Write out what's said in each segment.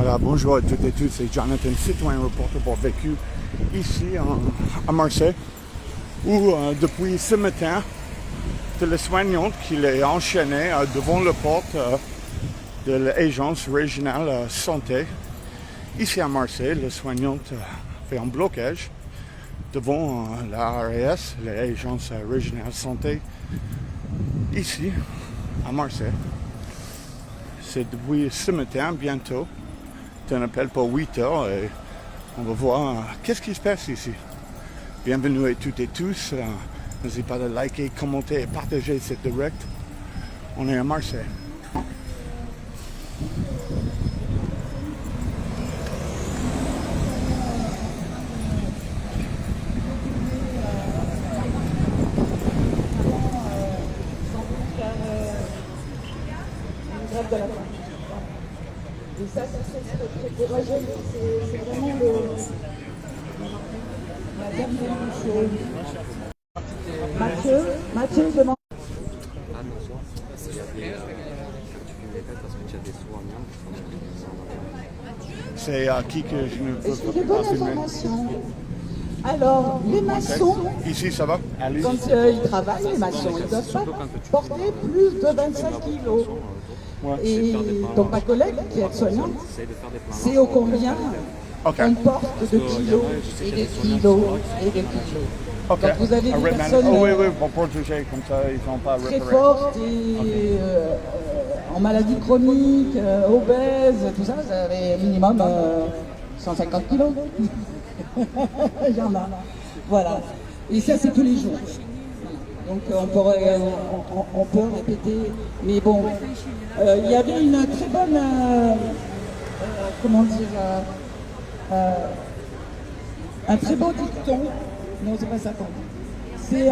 Voilà, bonjour à toutes et tous, c'est Jonathan, citoyen reporter pour Vécu, ici à Marseille, où depuis ce matin, c'est la soignante qui est enchaînée devant la porte de l'agence régionale santé. Ici à Marseille, la soignante fait un blocage devant l'ARS, l'agence régionale santé, ici à Marseille. C'est depuis ce matin, bientôt. C'est un appel pour 8 heures et on va voir qu'est-ce qui se passe ici. Bienvenue à toutes et tous. N'hésitez pas de liker, commenter et partager cette direct. On est à Marseille. Et ça, c'est courageux, c'est vraiment la dernière chose. Mathieu demande. C'est à qui que je ne peux Est-ce que de bonnes pas filmer? informations? Alors, les maçons, Ici, ça va? Allez. quand ils travaillent, les maçons, ils ne doivent pas porter plus de 25 kilos. Et donc ma collègue qui est aide-soignante, c'est au combien on porte de kilos et de kilos et de kilos. Okay. Donc vous avez des personnes oui, pour protéger, comme ça, ils ne sont pas très repérés. fortes et en maladie chronique, obèses, tout ça, vous avez minimum 150 kilos. Il y en a. Voilà. Et ça, c'est tous les jours. Donc on peut répéter, mais bon, il y avait une très bonne, comment dire, un très beau dicton, non c'est pas ça qu'on dit,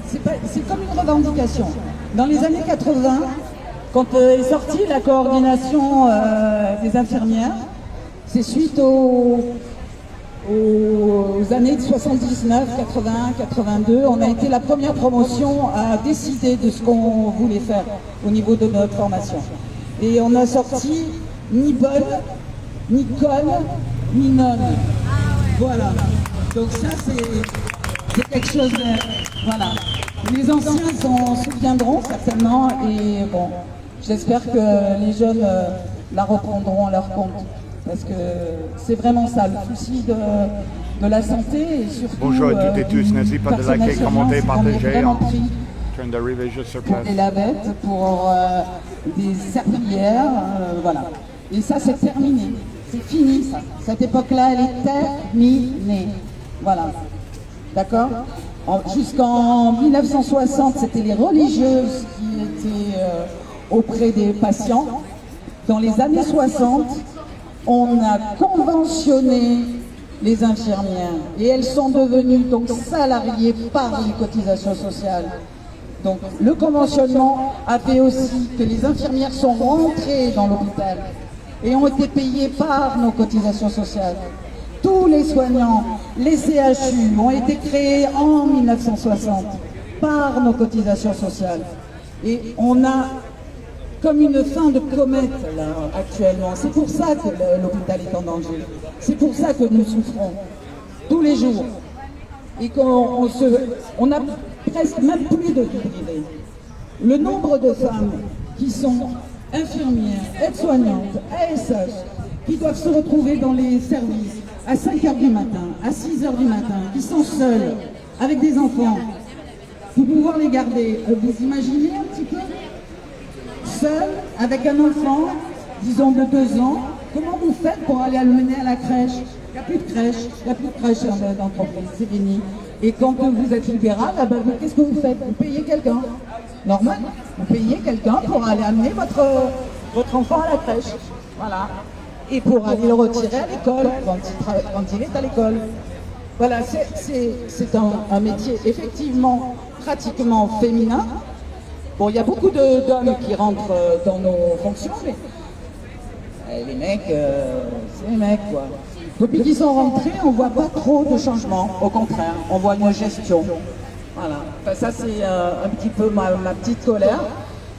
c'est comme une revendication. Dans les années 80, quand est sortie la coordination des infirmières, c'est suite aux années de 79, 81, 82, on a été la première promotion à décider de ce qu'on voulait faire au niveau de notre formation. Et on a sorti ni bonne, ni conne, ni nonne. Voilà. Donc ça, c'est quelque chose de... Voilà. Les anciens s'en souviendront certainement et bon, j'espère que les jeunes la reprendront à leur compte. Parce que c'est vraiment ça, le souci de la santé et surtout... Bonjour à toutes et tous, n'hésitez pas de liker, commenter, partager. Je viens d'arriver juste sur place. Et la bête pour des serpillères, voilà. Et ça, c'est terminé. C'est fini, ça. Cette époque-là, elle est terminée. Voilà. D'accord? Jusqu'en 1960, c'était les religieuses qui étaient auprès des patients. Dans les années 60, on a conventionné les infirmières et elles sont devenues donc salariées par les cotisations sociales. Donc le conventionnement a fait aussi que les infirmières sont rentrées dans l'hôpital et ont été payées par nos cotisations sociales. Tous les soignants, les CHU ont été créés en 1960 par nos cotisations sociales. Et on a comme une fin de comète là actuellement. C'est pour ça que l'hôpital est en danger. C'est pour ça que nous souffrons tous les jours. Et qu'on a presque même plus de vie privée. Le nombre de femmes qui sont infirmières, aides-soignantes, ASH, qui doivent se retrouver dans les services à 5 h du matin, à 6 h du matin, qui sont seules, avec des enfants, pour pouvoir les garder. Vous imaginez un petit peu? Seul, avec un enfant, disons de 2 ans, comment vous faites pour aller le mener à la crèche? Il n'y a plus de crèche, il n'y a plus de crèche d'entreprise, c'est fini. Et quand vous êtes libéral, qu'est-ce que vous faites? Vous payez quelqu'un. Normal, vous payez quelqu'un pour aller amener votre enfant à la crèche. Voilà. Et pour aller le retirer à l'école, quand il est à l'école. Voilà, c'est un métier effectivement pratiquement féminin. Bon, il y a beaucoup d'hommes qui rentrent dans nos fonctions, mais les mecs, c'est les mecs, quoi. Depuis qu'ils sont rentrés, on ne voit pas trop de changements. Au contraire, on voit une gestion. Voilà. Enfin, ça, c'est un petit peu ma petite colère.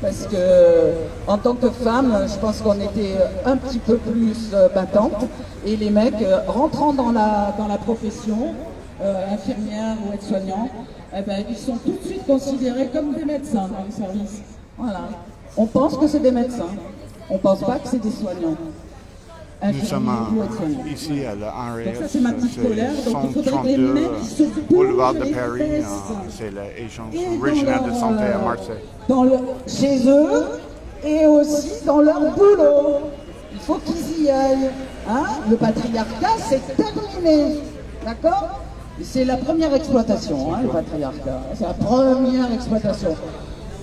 parce que en tant que femme, je pense qu'on était un petit peu plus battantes, et les mecs rentrant dans la profession, infirmière ou aide-soignant, eh ben, ils sont tout de suite considérés comme des médecins dans le service. Voilà. On pense que c'est des médecins, on pense pas que c'est des soignants. Nous sommes ici à la donc ça, c'est ma petite colère. Donc il faudrait que les mecs se boulevard de Paris, c'est l'agence régionale de santé à Marseille. Chez eux et aussi dans leur boulot. Il faut qu'ils y aillent. Hein? Le patriarcat, c'est terminé. D'accord? C'est la première exploitation, hein, le patriarcat. C'est la première exploitation.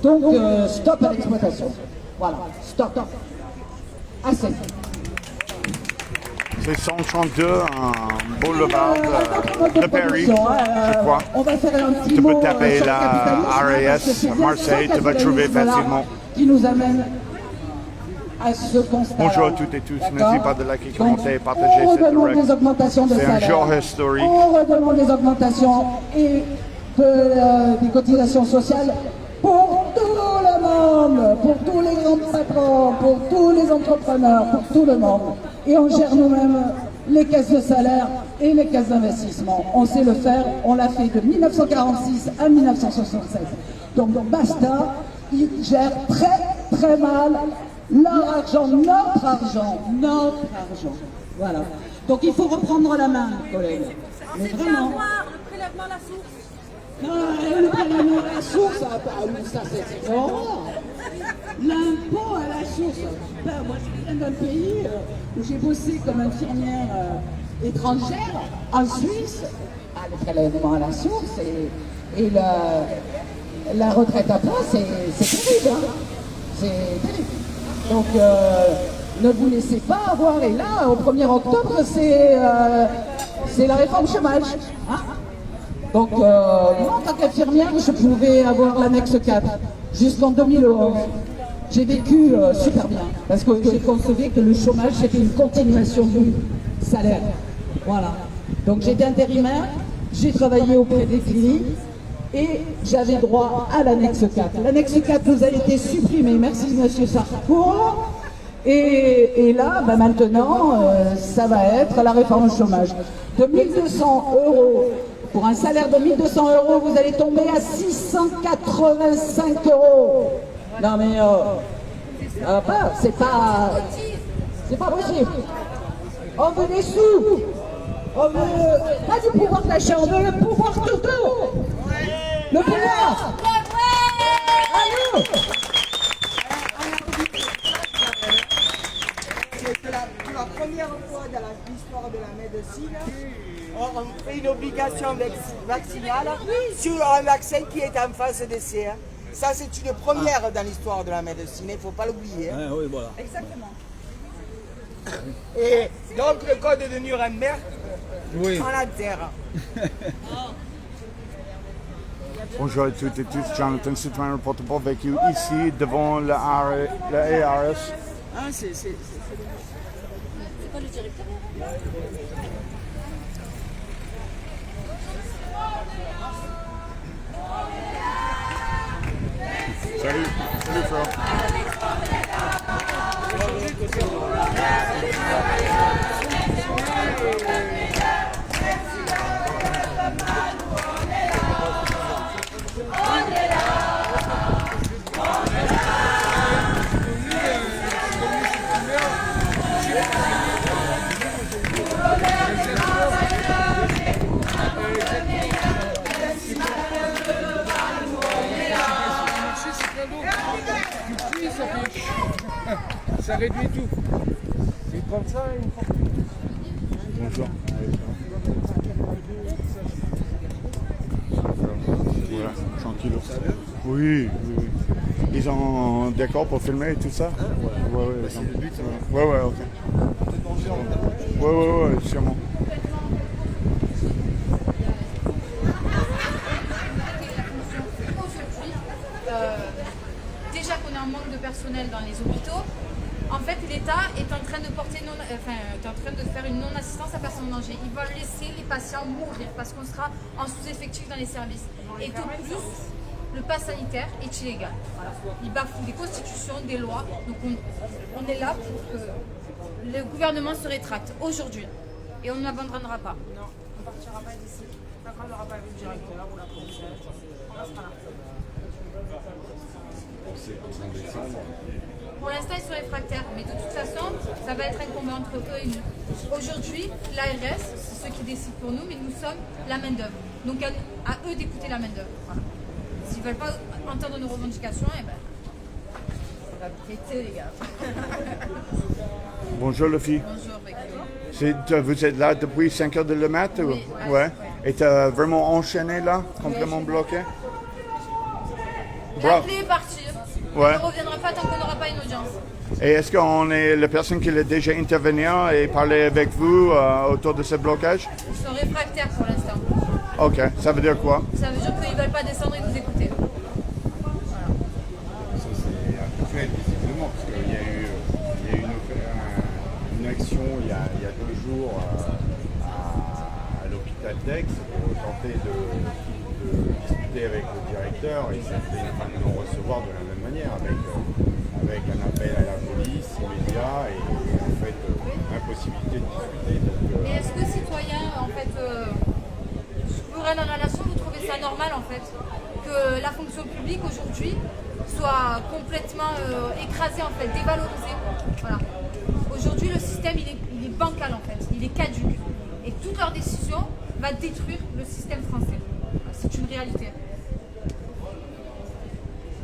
Donc, stop à l'exploitation. Voilà, stop. Assez. C'est 132 en boulevard de Paris, je crois. On va faire un petit tu mot peux taper la RAS à Marseille, tu vas trouver facilement. Qui nous amène à ce constat. Bonjour à toutes et tous, n'hésitez pas de liker, commenter et partager cette direct. C'est un jour historique. On redemande des augmentations et des cotisations sociales pour tout le monde, pour tous les grands patrons, pour tous les entrepreneurs, pour tout le monde. Et on gère nous-mêmes les caisses de salaire et les caisses d'investissement. On sait le faire, on l'a fait de 1946 à 1967. Donc basta, ils gèrent très très mal leur argent, notre argent. Voilà. Donc il faut reprendre la main, collègues. Mais vraiment. Le prélèvement à la source. Non, le prélèvement à la source, ça c'est une horreur. L'impôt à la source. Ben, moi je viens d'un pays où j'ai bossé comme infirmière étrangère, en Suisse. Le prélèvement à la source et la retraite à points, c'est terrible. Hein. C'est terrible. Donc ne vous laissez pas avoir. Et là, au 1er octobre, c'est la réforme chômage. Hein. Donc moi, en tant qu'infirmière, je pouvais avoir l'annexe 4 jusqu'en 2011. J'ai vécu super bien, parce que j'ai concevé que le chômage, c'était une continuation du salaire. Voilà. Donc j'étais intérimaire, j'ai travaillé auprès des cliniques, et j'avais droit à l'annexe 4. L'annexe 4 nous a été supprimée, merci monsieur Sarkour. Et là, ben maintenant, ça va être la réforme chômage. De 1200 €, pour un salaire de 1200 €, vous allez tomber à 685 €. Non mais, c'est pas possible. On veut des sous. On veut pas du pouvoir d'achat, on veut le pouvoir tout court. Le pouvoir. Allô. C'est la première fois dans l'histoire de la médecine, on fait une obligation vaccinale sur un vaccin qui est en phase d'essai. Hein. Ça, c'est une première dans l'histoire de la médecine, il ne faut pas l'oublier. Hein. Oui, voilà. Exactement. Et donc, le code de Nuremberg, oui. en la terre. Bonjour à toutes et tous, Jonathan, citoyen reporter pour vécu ici devant la ARS. Ah, c'est pas le directeur. Salut frère. Ça réduit tout. C'est comme ça, une fois. Bonjour. Voilà, tranquille. Oui. Ils ont d'accord pour filmer et tout ça? Ouais, c'est le but. Ouais, ok. Ouais, sûrement. Déjà qu'on est en manque de personnel dans les hôpitaux, en fait l'État est en train de faire une non-assistance à personne en danger. Ils veulent laisser les patients mourir parce qu'on sera en sous-effectif dans les services. Et que plus le pass sanitaire est illégal. Voilà. Il bafoue des constitutions, des lois. Donc on est là pour que le gouvernement se rétracte aujourd'hui. Et on ne l'abandonnera pas. Non, on ne partira pas d'ici. Tant qu'on n'aura pas vu le directeur ou la commissaire, on restera là. Pour l'instant, ils sont réfractaires, mais de toute façon, ça va être un combat entre eux et nous. Aujourd'hui, l'ARS, c'est ceux qui décident pour nous, mais nous sommes la main-d'œuvre. Donc à eux d'écouter la main-d'œuvre. Voilà. S'ils ne veulent pas entendre nos revendications, eh ben, ça va péter, les gars. Bonjour, Luffy. Bonjour, Becky. Vous êtes là depuis 5 heures de le matin? Oui, Ouais. Et tu as vraiment enchaîné là, complètement bloqué? L'appeler et partir. Ouais. On ne reviendra pas tant qu'on n'aura pas une audience. Et est-ce qu'on est la personne qui a déjà intervenu et parlé avec vous autour de ce blocage? Ils sont réfractaires pour l'instant. Ok, ça veut dire quoi? Ça veut dire qu'ils ne veulent pas descendre et nous écouter. Ça c'est actuel visiblement parce qu'il y a eu une action il y a 2 jours à l'hôpital d'Aix pour tenter de discuter avec le directeur et ça fait de non-recevoir de la même manière avec un appel à la police immédiat et en fait impossibilité de discuter. Donc, Et est-ce que citoyens, en fait, souverains dans la nation, vous trouvez ça normal en fait que la fonction publique aujourd'hui soit complètement écrasée en fait, dévalorisée? Voilà. Aujourd'hui, le système il est bancal en fait, il est caduc et toute leur décision va détruire le système français. C'est une réalité.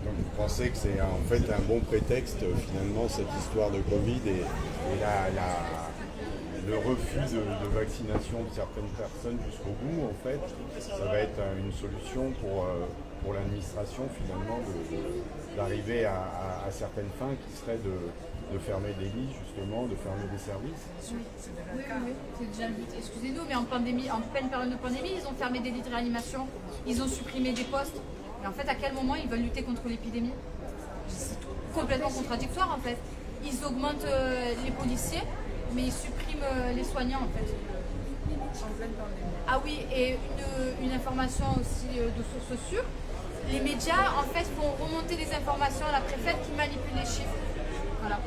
Donc vous pensez que c'est en fait un bon prétexte finalement cette histoire de Covid et le refus de vaccination de certaines personnes jusqu'au bout en fait, ça va être une solution pour l'administration finalement d'arriver à certaines fins qui seraient de fermer des lits justement, de fermer des services. Oui, c'est déjà le but. Excusez-nous, mais en pleine période de pandémie, ils ont fermé des lits de réanimation, ils ont supprimé des postes. Et en fait, à quel moment ils veulent lutter contre l'épidémie? C'est complètement contradictoire en fait. Ils augmentent les policiers, mais ils suppriment les soignants en fait. Ah oui, et une information aussi de source sûre. Les médias en fait font remonter les informations à la préfète qui manipule les chiffres. Voilà.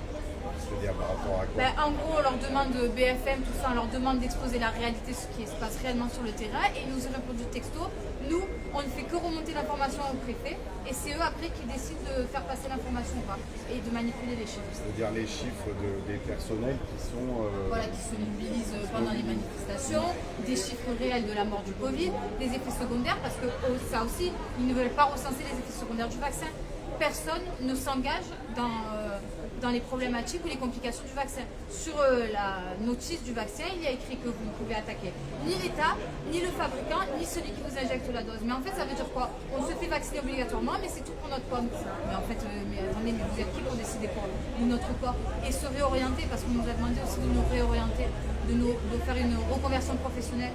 C'est-à-dire par rapport à quoi? En gros, on leur demande BFM, tout ça, on leur demande d'exposer la réalité, ce qui se passe réellement sur le terrain, et ils nous ont répondu texto. Nous, on ne fait que remonter l'information au préfet, et c'est eux après qui décident de faire passer l'information ou pas, et de manipuler les chiffres. C'est-à-dire les chiffres des personnels qui sont... Voilà, qui se mobilisent pendant les manifestations, des chiffres réels de la mort du Covid, des effets secondaires, parce que ça aussi, ils ne veulent pas recenser les effets secondaires du vaccin. Personne ne s'engage dans les problématiques ou les complications du vaccin. Sur la notice du vaccin, il y a écrit que vous ne pouvez attaquer ni l'État, ni le fabricant, ni celui qui vous injecte la dose. Mais en fait, ça veut dire quoi? On se fait vacciner obligatoirement, mais c'est tout pour notre pomme. Mais en fait, mais attendez, mais vous êtes qui pour décider pour notre corps? Et se réorienter, parce qu'on nous a demandé aussi de nous réorienter, de faire une reconversion professionnelle.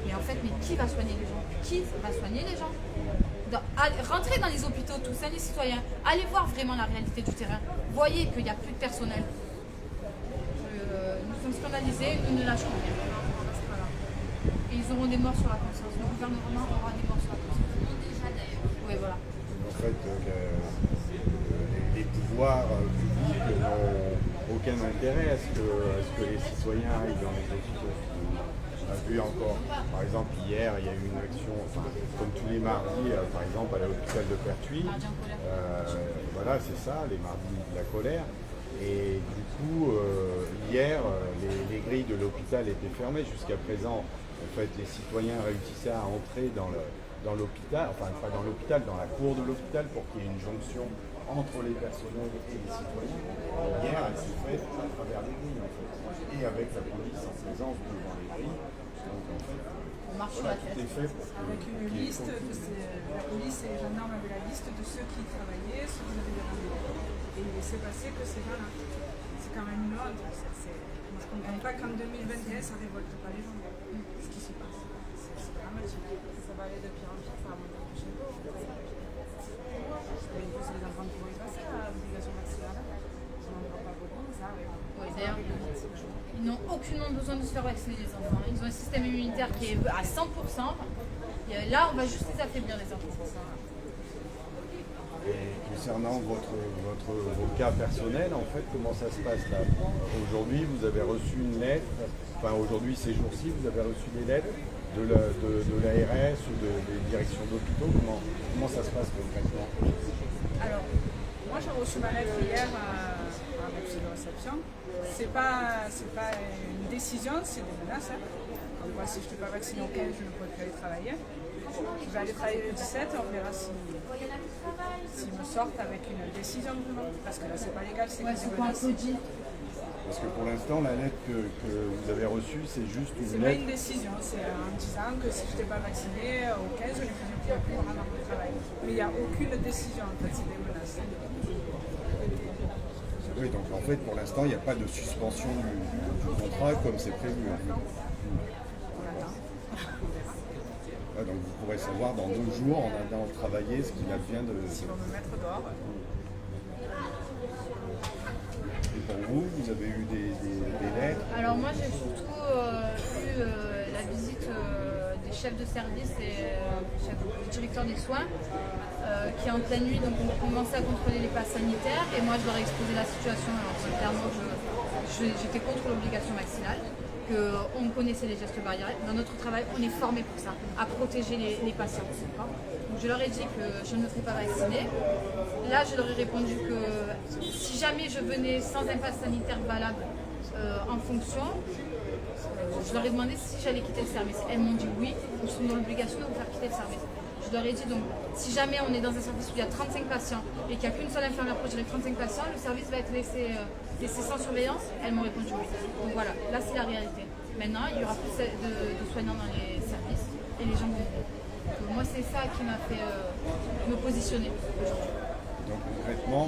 Mais en fait, qui va soigner les gens? Qui va soigner les gens? Rentrez dans les hôpitaux, tous, les citoyens, allez voir vraiment la réalité du terrain. Voyez qu'il n'y a plus de personnel. Nous sommes scandalisés, nous ne lâchons rien. Et ils auront des morts sur la conscience. Le gouvernement aura des morts sur la conscience. Déjà d'ailleurs. Oui, voilà. En fait, les pouvoirs publics n'ont aucun intérêt à ce que les citoyens aillent dans les hôpitaux. On a vu encore, par exemple hier, il y a eu une action, comme tous les mardis, par exemple à l'hôpital de Pertuis. Voilà, c'est ça, les mardis de la colère. Et du coup, hier, les grilles de l'hôpital étaient fermées. Jusqu'à présent, en fait, les citoyens réussissaient à entrer dans l'hôpital, enfin pas dans l'hôpital, dans la cour de l'hôpital pour qu'il y ait une jonction entre les personnels et les citoyens. Hier, elle s'est faite à travers les grilles, en fait, et avec la police en présence devant les grilles. Donc, en fait, On marche sur voilà, la tête. tout est fait pour Avec une liste, la police et les gendarmes avaient la liste de ceux qui travaillaient, ceux qui avaient des rendez-vous. Et il s'est passé que c'est là. C'est quand même une honte. Moi, je ne comprends pas qu'en 2021, ça ne révolte pas les gens. Ce qui se passe. C'est dramatique. Ça va aller de pire en pire, ça va monter plus chez nous. Mais c'est les enfants qui vont y passer, l'obligation vaccinale. Si on n'en voit pas beaucoup, ça arrive. Oui, d'ailleurs, ils n'ont aucunement besoin de se faire vacciner, les enfants. Ils ont un système immunitaire qui est à 100%. Et là, on va juste les affaiblir, les enfants. Et concernant vos cas personnels, en fait, comment ça se passe là? Aujourd'hui, vous avez reçu une lettre, enfin aujourd'hui, ces jours-ci, vous avez reçu des lettres de l'ARS ou des directions d'hôpitaux. Comment ça se passe concrètement? Alors, moi j'ai reçu ma lettre hier à l'accès de réception. C'est pas une décision, c'est des menaces. Comme quoi, si je ne suis pas vaccinée au 15, je ne pourrai plus aller travailler. Je vais aller travailler le 17 et on verra s'ils me sortent avec une décision vraiment. Parce que là, c'est pas légal, c'est des menaces. Parce que pour l'instant, la lettre que vous avez reçue, c'est juste une C'est pas lettre. une décision, c'est en disant que si je n'étais pas vaccinée au 15, je ne pourrais plus rentrer dans mon travail. Mais il n'y a aucune décision, en fait, c'est des menaces. Oui, donc en fait, pour l'instant, il n'y a pas de suspension du contrat comme c'est prévu. On attend. Donc vous pourrez savoir dans 2 jours, en allant travailler, ce qu'il advient de... S'ils vont me mettre dehors. Et pour vous, vous avez eu des lettres? Alors moi j'ai surtout eu la visite des chefs de service et du directeur des soins qui en pleine nuit donc ont commencé à contrôler les passes sanitaires et moi je leur ai exposé la situation. Alors clairement j'étais contre l'obligation vaccinale, qu'on connaissait les gestes barrières. Dans notre travail on est formé pour ça, à protéger les patients. Donc je leur ai dit que je ne me ferais pas vacciner. Là, je leur ai répondu que si jamais je venais sans un pass sanitaire valable en fonction, je leur ai demandé si j'allais quitter le service. Elles m'ont dit oui, nous sommes dans l'obligation de vous faire quitter le service. Je leur ai dit donc, si jamais on est dans un service où il y a 35 patients et qu'il n'y a qu'une seule infirmière pour gérer 35 patients, le service va être laissé sans surveillance. Elles m'ont répondu oui. Donc voilà, là c'est la réalité. Maintenant, il y aura plus de soignants dans les services et les gens vont venir. Donc, moi, c'est ça qui m'a fait me positionner aujourd'hui. Donc concrètement,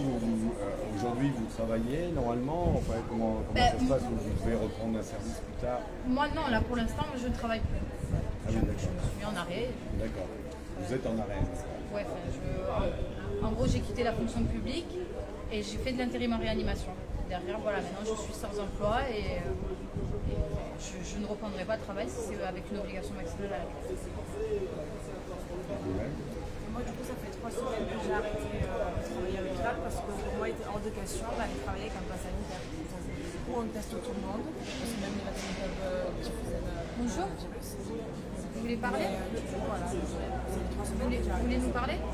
aujourd'hui vous travaillez normalement, enfin, comment ça se passe? Vous devez reprendre un service plus tard? Moi non, là pour l'instant je ne travaille plus. Ah oui, d'accord. Je me suis mis en arrêt. D'accord. Vous êtes en arrêt? Ouais, en gros j'ai quitté la fonction publique et j'ai fait de l'intérim en réanimation. Derrière, voilà, maintenant je suis sans emploi et je ne reprendrai pas de travail si c'est avec une obligation vaccinale à la clé. Moi, du coup, ça fait 3 semaines que j'ai arrêté de travailler à l'hôpital parce que pour moi, il était hors de question d'aller travailler avec un pass sanitaire. Du coup, on teste tout le monde, parce que même les vaccins peuvent diffuser le Bonjour, virus. vous voulez parler? Voilà, c'est les 3 semaines que j'ai Vous arrêté. voulez nous parler? Non,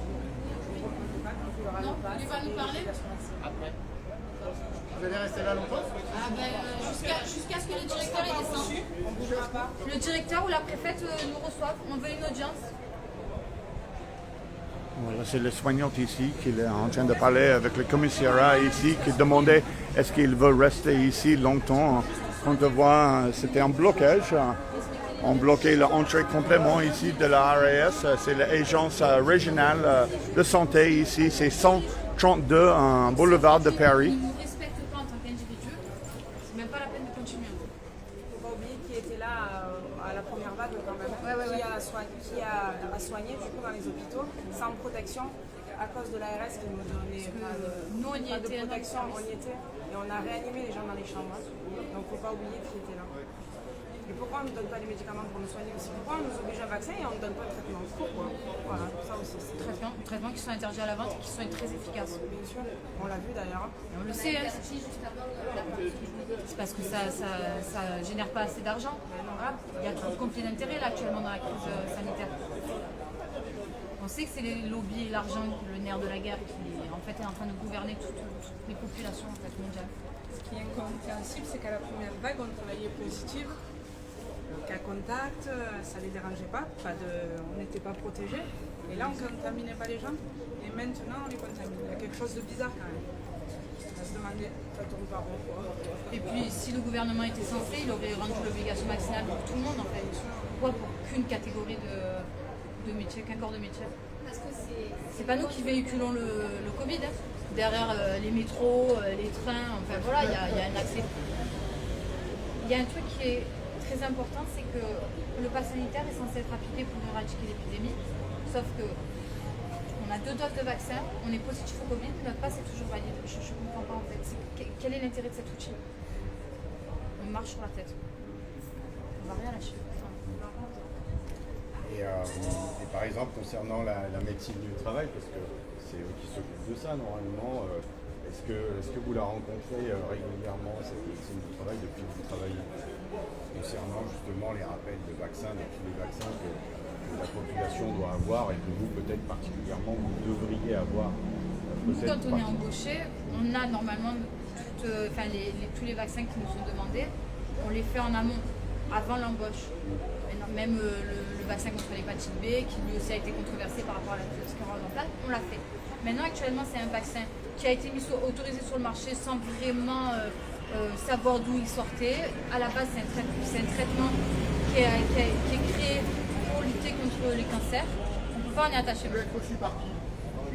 Il va nous parler? Après. Vous allez rester là longtemps? Jusqu'à ce que le directeur ait descendu. On ne bougera pas. Le directeur ou la préfète nous reçoivent. On veut une audience. Voilà, c'est les soignantes ici qui est en train de parler avec le commissariat ici, qui demandait est-ce qu'il veut rester ici longtemps. On te voit, c'était un blocage. On bloquait l'entrée complètement ici de la RAS. C'est l'agence régionale de santé ici. C'est 132 boulevard de Paris. Ils ne nous respectent pas en tant qu'individus. C'est même pas la peine de continuer. Il ne faut pas oublier qui était là à la première vague quand même, qui a soigné du coup dans les hôpitaux sans protection à cause de l'ARS qui nous donnait nous, on y pas de était, protection, on y était et on a réanimé les gens dans les chambres. Donc il ne faut pas oublier qui était là. Et pourquoi on ne nous donne pas les médicaments pour nous soigner aussi? Pourquoi on nous oblige à vacciner et on ne donne pas de traitement? Pourquoi? Voilà, ça aussi. Traitements qui sont interdits à la vente et qui sont très efficaces. Bien sûr, on l'a vu d'ailleurs. On le sait, hein. C'est parce que ça génère pas assez d'argent. Voilà. Il y a trop de conflits d'intérêts là actuellement dans la crise sanitaire. On sait que c'est les lobbies et l'argent, le nerf de la guerre qui en fait est en train de gouverner toutes les populations en fait, mondiales. Ce qui est incompréhensible, c'est qu'à la première vague, on travaillait positive. Cas contact, ça ne les dérangeait pas, on n'était pas protégés. Et là, on ne contaminait pas les gens. Et maintenant, on les contamine. Il y a quelque chose de bizarre quand même. On va se demander, ça tourne par rond. Et puis, si le gouvernement était censé, il aurait rendu l'obligation vaccinale pour tout le monde en fait. Pourquoi pour qu'une catégorie de métier, qu'un corps de métier? C'est pas nous qui véhiculons le Covid. Hein. Derrière les métros, les trains, enfin voilà, il y a un accès. Il y a un truc qui est très important, c'est que le pass sanitaire est censé être appliqué pour éradiquer l'épidémie, sauf que on a 2 doses de vaccin, on est positif au Covid, notre pass est toujours valide. Je ne comprends pas en fait. Quel est l'intérêt de cet outil? On marche sur la tête. On va rien lâcher. Et par exemple, concernant la médecine du travail, parce que c'est eux qui s'occupent de ça normalement. Est-ce que vous la rencontrez régulièrement, cette médecine du travail, depuis que vous travaillez, concernant justement les rappels de vaccins, de tous les vaccins que la population doit avoir et que vous, peut-être particulièrement, vous devriez avoir? Nous, quand on est embauché, on a normalement tous les vaccins qui nous sont demandés, on les fait en amont, avant l'embauche. Même le vaccin contre l'hépatite B, qui lui aussi a été controversé par rapport à la sclérose en plaques, on l'a fait. Maintenant, actuellement, c'est un vaccin qui a été autorisé sur le marché sans vraiment savoir d'où il sortait. À la base, c'est un traitement qui est créé pour lutter contre les cancers. On ne peut pas en y attacher. Le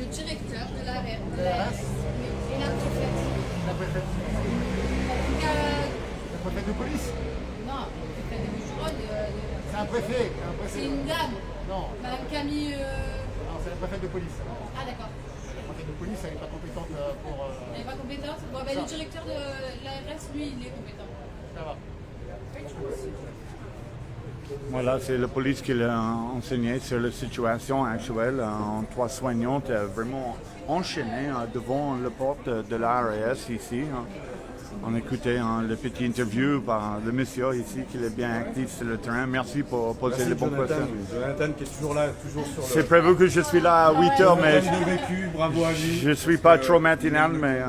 directeur de l'ARS et la préfète. La préfète. La préfète de police? Non, la préfète de Boucheronne. C'est un préfet. C'est une dame. Non. Madame Camille. Non, c'est la préfète de police. Ah, d'accord. La préfète de police, elle n'est pas compétente pour. Elle n'est pas compétente? Bon, le directeur de l'ARS, lui, il est compétent. Ça va. Voilà, c'est la police qui l'a enseigné sur la situation actuelle. Trois soignantes vraiment enchaînées devant la porte de l'ARS ici. On écoutait la petite interview par le monsieur ici qui est bien actif sur le terrain. Merci pour poser les bonnes questions. Jonathan qui est toujours là, toujours sur le... C'est prévu que je suis là à 8h, mais bravo à lui. je ne suis pas trop matinal, mais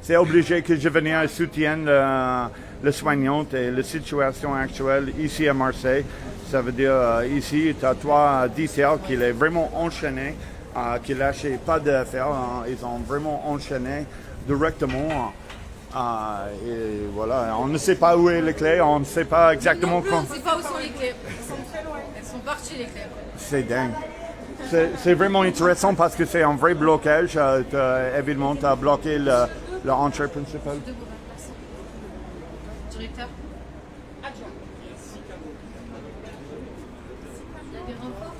c'est obligé que je vienne et soutienne le soignant et la situation actuelle ici à Marseille. Ça veut dire ici, tu as 3 DCL qui est vraiment enchaîné, qui ne lâchaient pas d'affaires. Ils ont vraiment enchaîné directement. Et voilà, on ne sait pas où est les clés, on ne sait pas exactement quand. On ne sait pas où sont les clés. Elles sont très loin. Elles sont parties les clés. C'est dingue. C'est vraiment intéressant parce que c'est un vrai blocage. Évidemment, tu as bloqué l'entrée principale. Directeur. Adjoint. Il y a des renforts.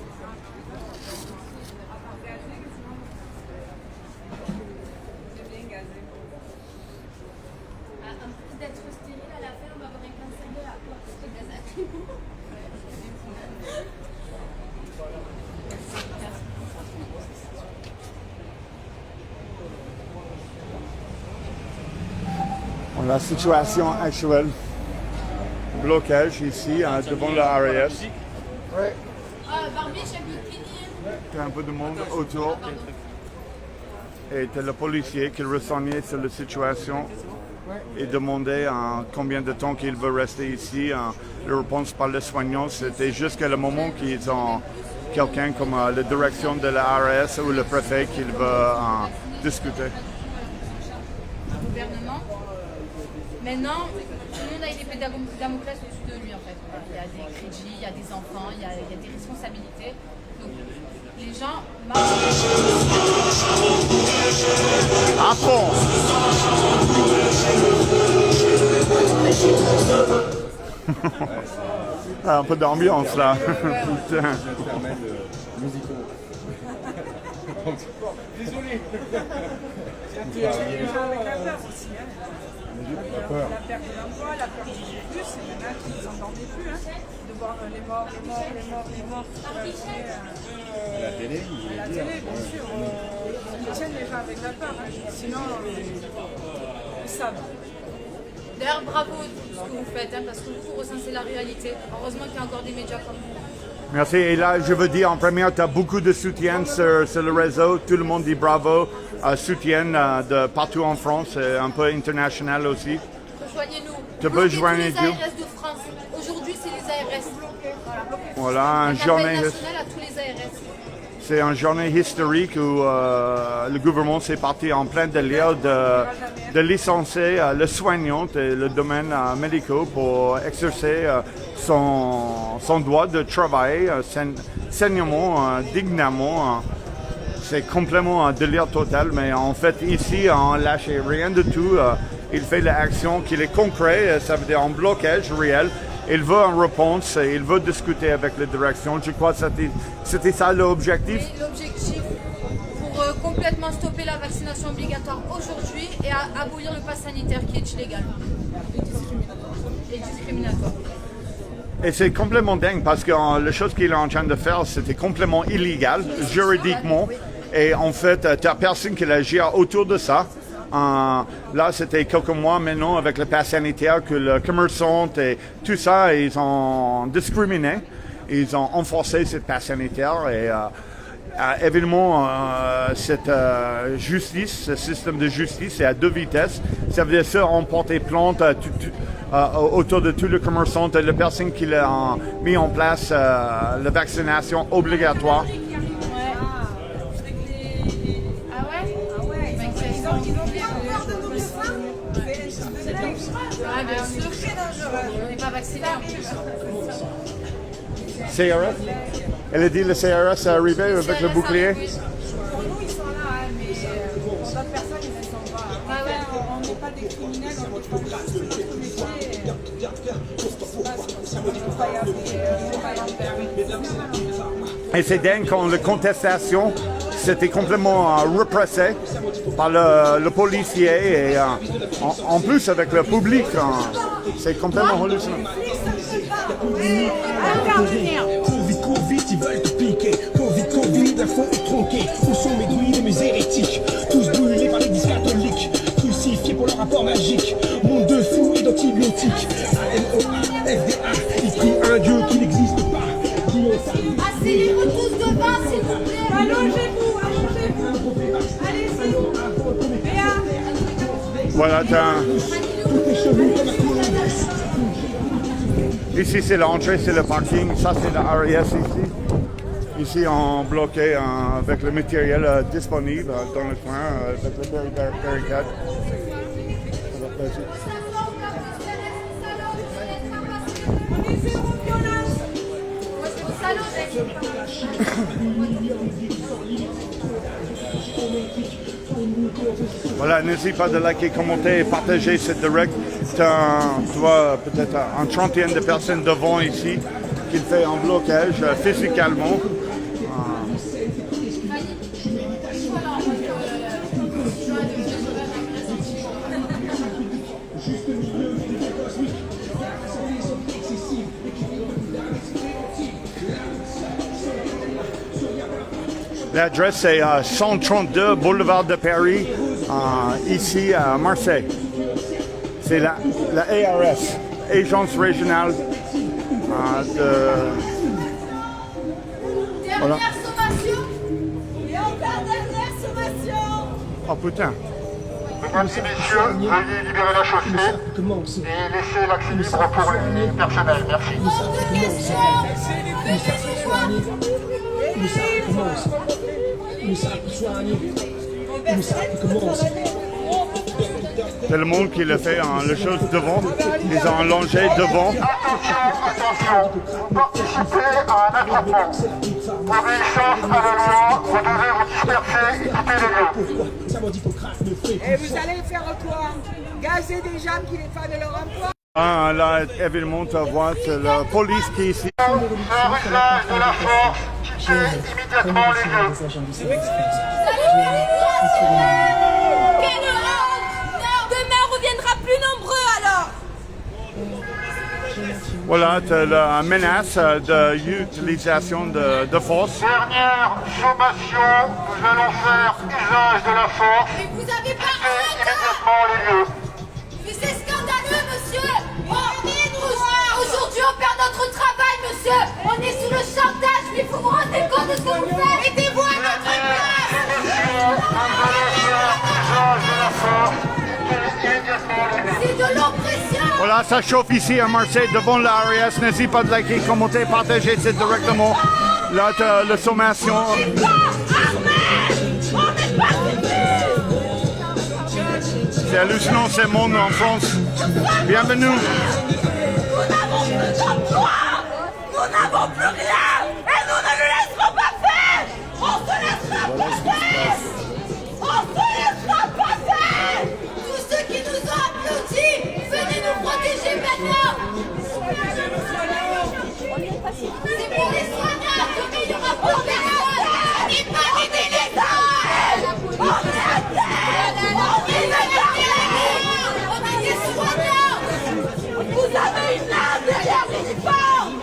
D'être stérile à la fin, on va avoir un cancer de la peau. La situation actuelle, blocage ici devant la RAS. Ouais. Barbiche, un peu fini. Il y a un peu de monde autour. Et tu as le policier qui renseignait sur la situation et demandait combien de temps qu'il veut rester ici. La réponse par les soignants, c'était jusqu'à le moment qu'ils ont quelqu'un comme la direction de la RAS ou le préfet qui veut discuter. Le gouvernement. Maintenant, tout le monde a une épée Damoclès au-dessus de lui en fait. Il y a des crédits, il y a des enfants, il y a des responsabilités. Donc les gens marchent. À fond. Un peu d'ambiance là. Désolé. Il y a des gens avec la peur aussi. La perte de l'emploi, la peur du virus, il y en a qui n'en dormaient plus, de voir les morts à la télé. À la télé, bien sûr. Ils tiennent les gens avec la peur, sinon ils savent. D'ailleurs, bravo pour ce que vous faites, parce que vous recensez la réalité. Heureusement qu'il y a encore des médias comme vous. Merci. Et là, je veux dire, en première, tu as beaucoup de soutien sur le réseau. Tout le monde dit bravo. Soutien de partout en France, un peu international aussi. Rejoignez-nous. Tu peux joindre les ARS de France. Aujourd'hui, c'est les ARS. Voilà, un journée. National à tous les ARS. C'est une journée historique où le gouvernement s'est parti en plein délire de licencier le soignant et le domaine médical pour exercer son droit de travail saignement, dignement. C'est complètement un délire total, mais en fait ici on lâche rien du tout. Il fait l'action qui est concrète, ça veut dire un blocage réel. Il veut une réponse, il veut discuter avec la direction. Je crois que c'était ça l'objectif. Oui, l'objectif pour complètement stopper la vaccination obligatoire aujourd'hui et abolir le pass sanitaire qui est illégal et discriminatoire. Et c'est complètement dingue parce que la chose qu'il est en train de faire, c'était complètement illégal, juridiquement. Et en fait, tu n'as personne qui agit autour de ça. Là, c'était quelques mois maintenant avec le pass sanitaire que le commerçant et tout ça, ils ont discriminé. Ils ont renforcé ce pass sanitaire et évidemment, cette justice, ce système de justice, c'est à deux vitesses. Ça veut dire ceux qui ont porté plainte autour de tous les commerçants et les personnes qui ont mis en place la vaccination obligatoire. On n'est pas vacciné en plus. CRS? Elle a dit le CRS est arrivé avec le bouclier? Pour nous, ils sont là, mais pour d'autres personnes, ils ne sont pas. On n'est pas des criminels, on n'est pas des métiers. Et c'est dingue quand la contestation, c'était complètement repressé par le policier et en plus avec le public. C'est complètement hallucinant. Covid, ils veulent te piquer. Covid, info est tronquée. Où sont mes druides et mes hérétiques? Tous brûlés par l'église catholique, crucifiés pour leur rapport magique. Monde de fous et d'antibiotiques. AMOA, FDA, ils prient un dieu qui n'existe pas. Asseyez-vous tous devant, s'il vous plaît. Allongez-vous. Allez-y. Voilà, ici c'est l'entrée, c'est le parking, ça c'est le RAS ici. Ici on bloqué avec le matériel disponible dans le coin, avec le barricade. Voilà, n'hésite pas de liker, commenter et partager cette direct. Tu vois peut-être une trentaine de personnes devant ici qui fait un blocage physiquement. L'adresse c'est 132 Boulevard de Paris, ici à Marseille. C'est la ARS, Agence Régionale de... Voilà. Dernière sommation. Et encore dernière sommation. Oh putain. Mesdames et messieurs, veuillez libérer la chaussée et laisser l'accès libre pour les personnels. Merci. C'est le monde qui le fait, les choses devant. Ils ont allongé devant. Attention, vous participez à un attroupement. Obéissance à la loi, vous devez vous disperser et quitter les lieux. Et vous allez faire quoi? Gazer des gens qui les font de leur emploi? Là, évidemment, tu vois, c'est la police qui est ici. Faire usage de la force, quittez immédiatement les lieux. Quelle honte! Demain, on reviendra plus nombreux alors. Voilà, tu as la menace d'utilisation de force. Dernière sommation, nous allons faire usage de la force. Mais vous avez pas Quittez honte! immédiatement les lieux. Mais c'est scandaleux, monsieur! Aujourd'hui, on perd notre travail, monsieur! On est sous le chantage, mais vous vous rendez compte de ce que vous faites? Mettez-vous à notre place! C'est de l'oppression! Voilà, ça chauffe ici à Marseille devant la RAS. N'hésite pas de liker, commenter, partager c'est directement. Là, tu as la sommation. C'est hallucinant, ce monde en France. Bienvenue. Nous n'avons plus d'emploi! Nous n'avons plus rien! Et nous ne le laisserons pas faire! On se laissera pas faire! On se laissera pas faire! Tous ceux qui nous ont applaudis, venez nous protéger maintenant! C'est pour les soignants qu'il y aura pour personne! Et pas aider les ailes! On est à terre! On est des soignants! Vous avez une arme derrière l'uniforme!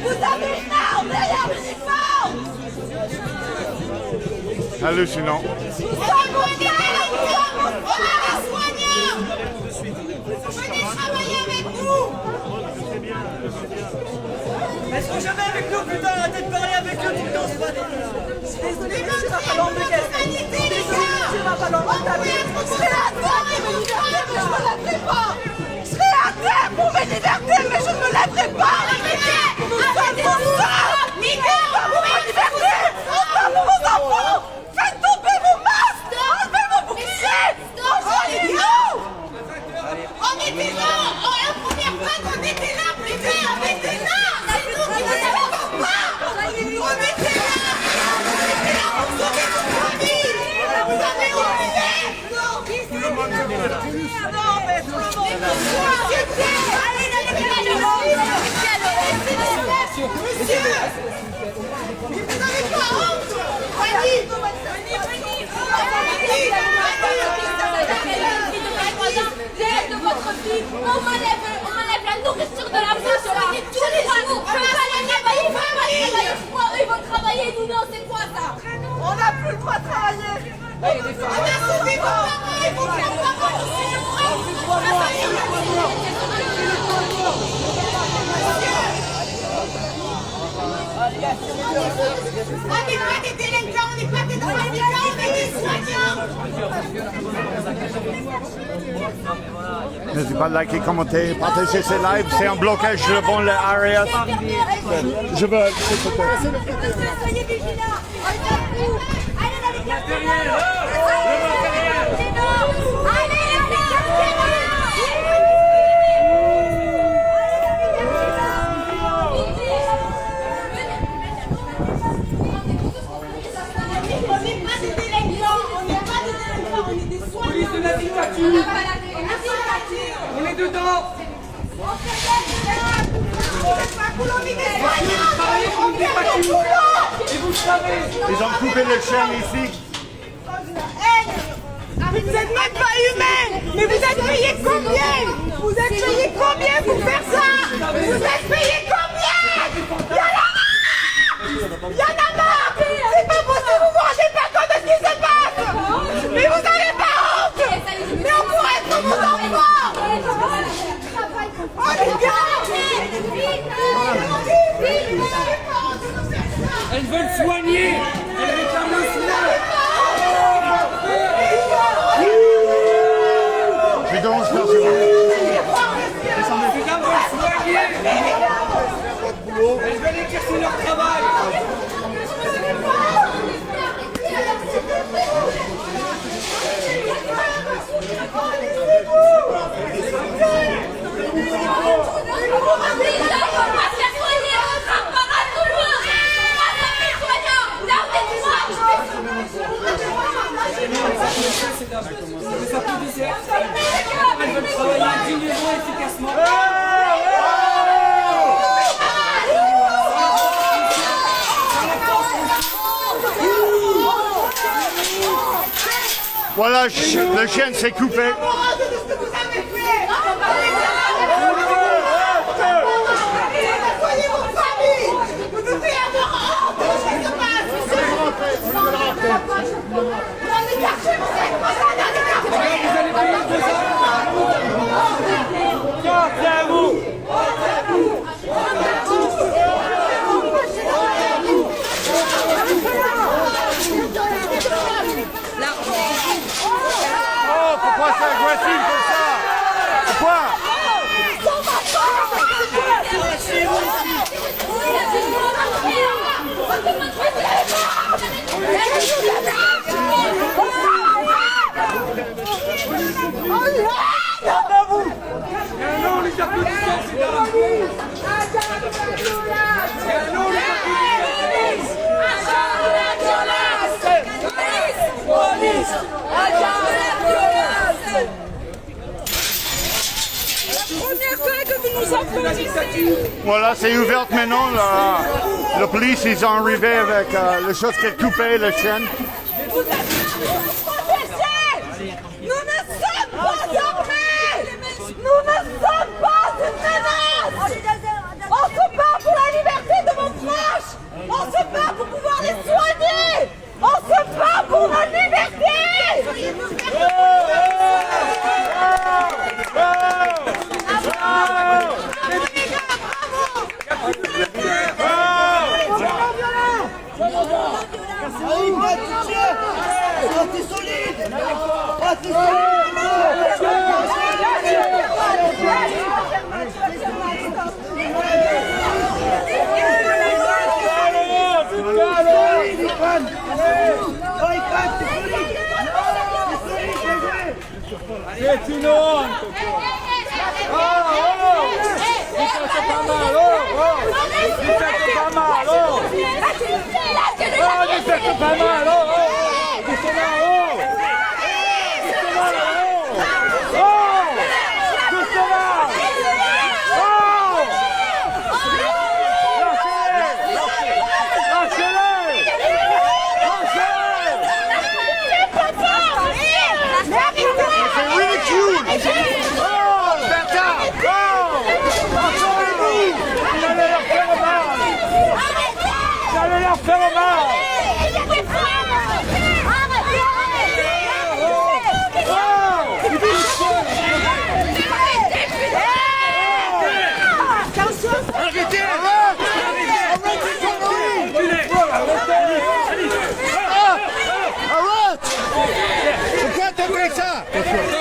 Vous avez une arme derrière l'uniforme! hallucinant. Est-ce que je vais avec nous, putain, arrêtez de parler avec eux tout le temps, c'est pas des... Je suis désolé, je suis pas l'embêter. Je suis pas l'embêter. Je serai à terre pour mes libertés, mais je me lèverai pas. Je serai à terre pour mes libertés, mais je ne me lèverai pas. Nous sommes pour ça. Nous sommes pour mes libertés. Nous sommes pour vos enfants. Faites tomber vos masques. Enlevez vos boucliers. Enlevez-nous. On était là. La première vague, on était là, bébé. On était là. On m'enlève la nourriture de la bouche, on est tous les jours. Je veux pas aller travailler, je veux pas aller travailler. Moi, eux, ils vont travailler, nous, non, c'est quoi ça? On n'a plus le droit de travailler. On a sauvé vos parents, ils vont faire parents aussi. On n'est pas des délinquants, on n'est pas des trafiquants, on est des soignants. N'hésitez pas à liker, commenter, partager ces lives. C'est un blocage devant le Ariat. Je veux... Soyez vigilants. Allez dans les quartiers. On est dedans. Ils ont coupé le chien ici. Vous n'êtes même pas humain. Mais vous êtes payé combien? Vous êtes payé combien pour faire ça? Vous êtes payé combien? Y'en a marre. C'est pas possible, vous vous rendez pas compte de ce qui se passe. Mais vous n'avez pas honte. Mais on pourrait être vos enfants. Oh les gars. Elles veulent soigner. Elles réclament le soin. Je danse dans ce Les dames veulent soigner. Elles veulent exercer leur travail. Elles veulent travailler dignement et efficacement. Voilà, le chien s'est coupé. Oh, pourquoi c'est agressif comme ça? Pourquoi? Voilà, c'est ouvert maintenant. La police, ils sont arrivés avec les choses qui ont coupé le chien. Vous êtes protégés. Nous ne sommes pas armés. Nous ne sommes pas une menace. On se bat pour la liberté de vos proches. On se bat pour pouvoir les soigner. On se bat pour crâne. Oh, il crâne, c'est solide. C'est une honte. Oh, il fait pas mal, il fait pas mal, il fait pas mal,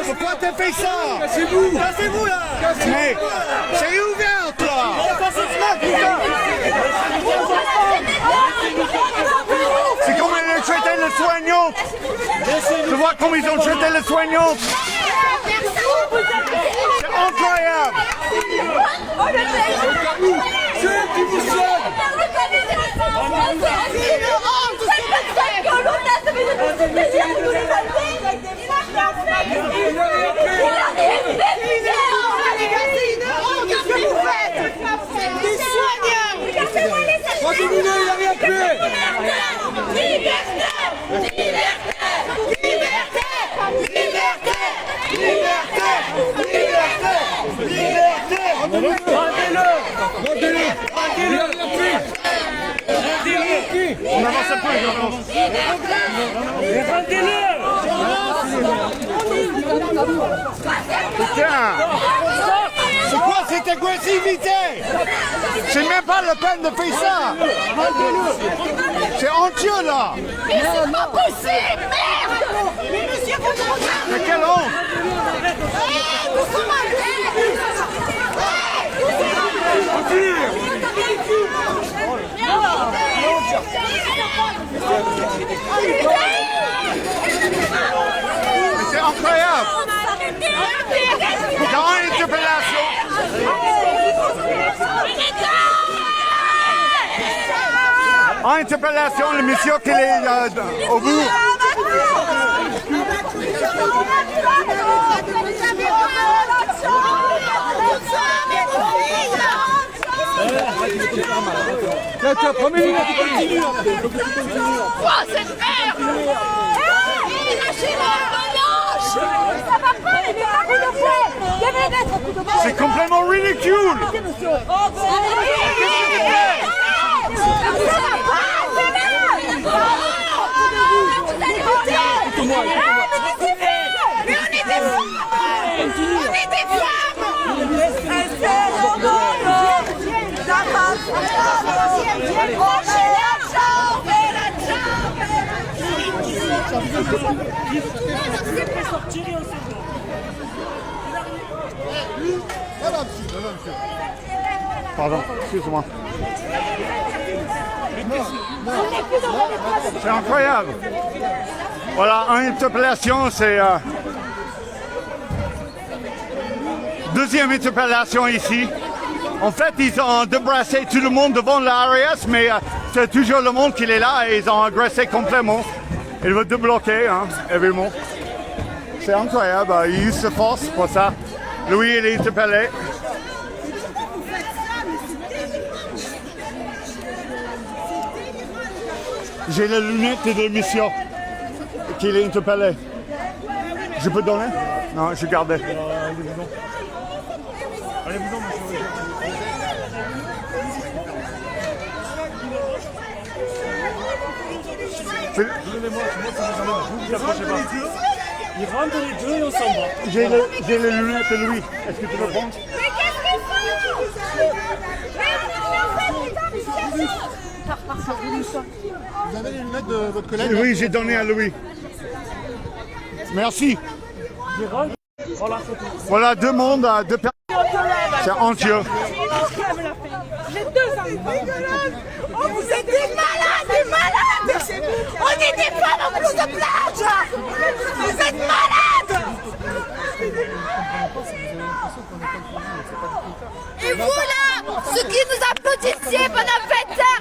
Pourquoi t'as fait ça? Cassez-vous! Cassez-vous là! Mais c'est ouvert là! C'est comme ils ont traité les soignantes! Tu vois comment ils ont traité les soignantes! C'est incroyable! C'est qui vous sonne! Continuez, il n'y a rien fait. On avance un peu, Putain! C'est quoi cette agressivité? C'est même pas la peine de faire ça! C'est honteux là! Mais c'est pas possible, merde! Mais monsieur, vous Mais quelle honte! nous sommes C'est incroyable! Dans une interpellation! En interpellation, le monsieur qui est au bout. Là, tu as promis, il continue. Quoi cette merde? Lâchez-moi! Ça va pas, il est pas coup de poing! Il devait mettre un coup de poing! C'est complètement ridicule! Pardon, excuse-moi. C'est incroyable. Voilà, une interpellation, c'est... deuxième interpellation ici. En fait, ils ont débrassé tout le monde devant l'ARS, mais c'est toujours le monde qui est là et ils ont agressé complètement. Ils veulent débloquer, hein, évidemment. C'est incroyable, ils usent de force pour ça. Lui, il est interpellé. J'ai les lunettes de mission qu'il est interpellé. Je peux donner? Non, je gardais. Allez-vous-en, monsieur. Donnez-moi, vous vous approchez pas. Ils rentrent les deux et on s'en va. J'ai les lunettes de lui. Est-ce que tu veux prendre? Mais qu'est-ce qu'ils font? Vous avez les lunettes de votre collègue? Oui, j'ai donné à Louis. Merci. Voilà, deux mondes, deux personnes. C'est honteux. J'ai 2 enfants. Oh, vous êtes des malades, des malades. On est des femmes en blouse de plage. Vous êtes malades. Et vous là, ceux qui nous applaudissiez pendant 20 ans.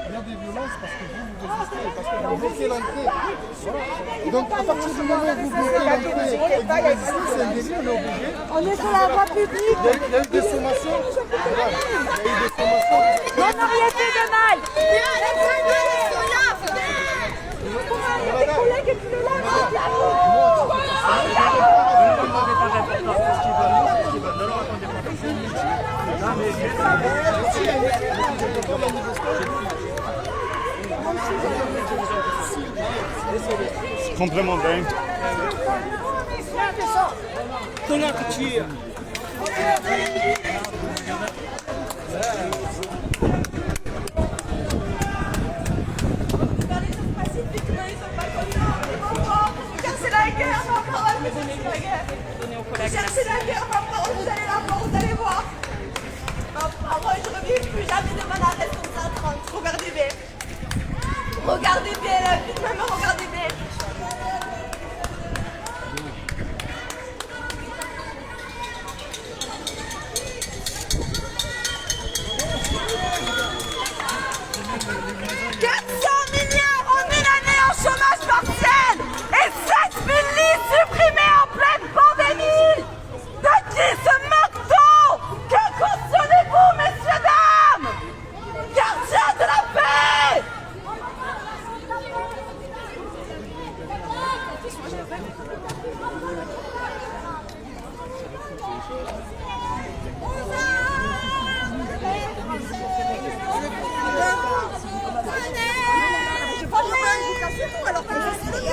Il y a des violences parce que vous résistez, parce que vous bloquez l'entrée. Voilà. Donc à partir du moment où vous bloquez l'entrée et que vous résistez, c'est un délit, on est obligé. On est sur la voie publique. Il y a eu des sommations. Voilà. Il y a eu des sommations. On n'a rien fait de mal. Les collègues qui le Complètement dingue. Cherchez la guerre, ma parole, mais c'est la guerre. Cherchez la guerre, ma parole, vous allez la voir, vous allez voir. Ma parole, je ne reviens plus jamais de mon arrêt comme ça, 30. Regardez bien. Regardez bien, la vie de ma mère, regardez bien.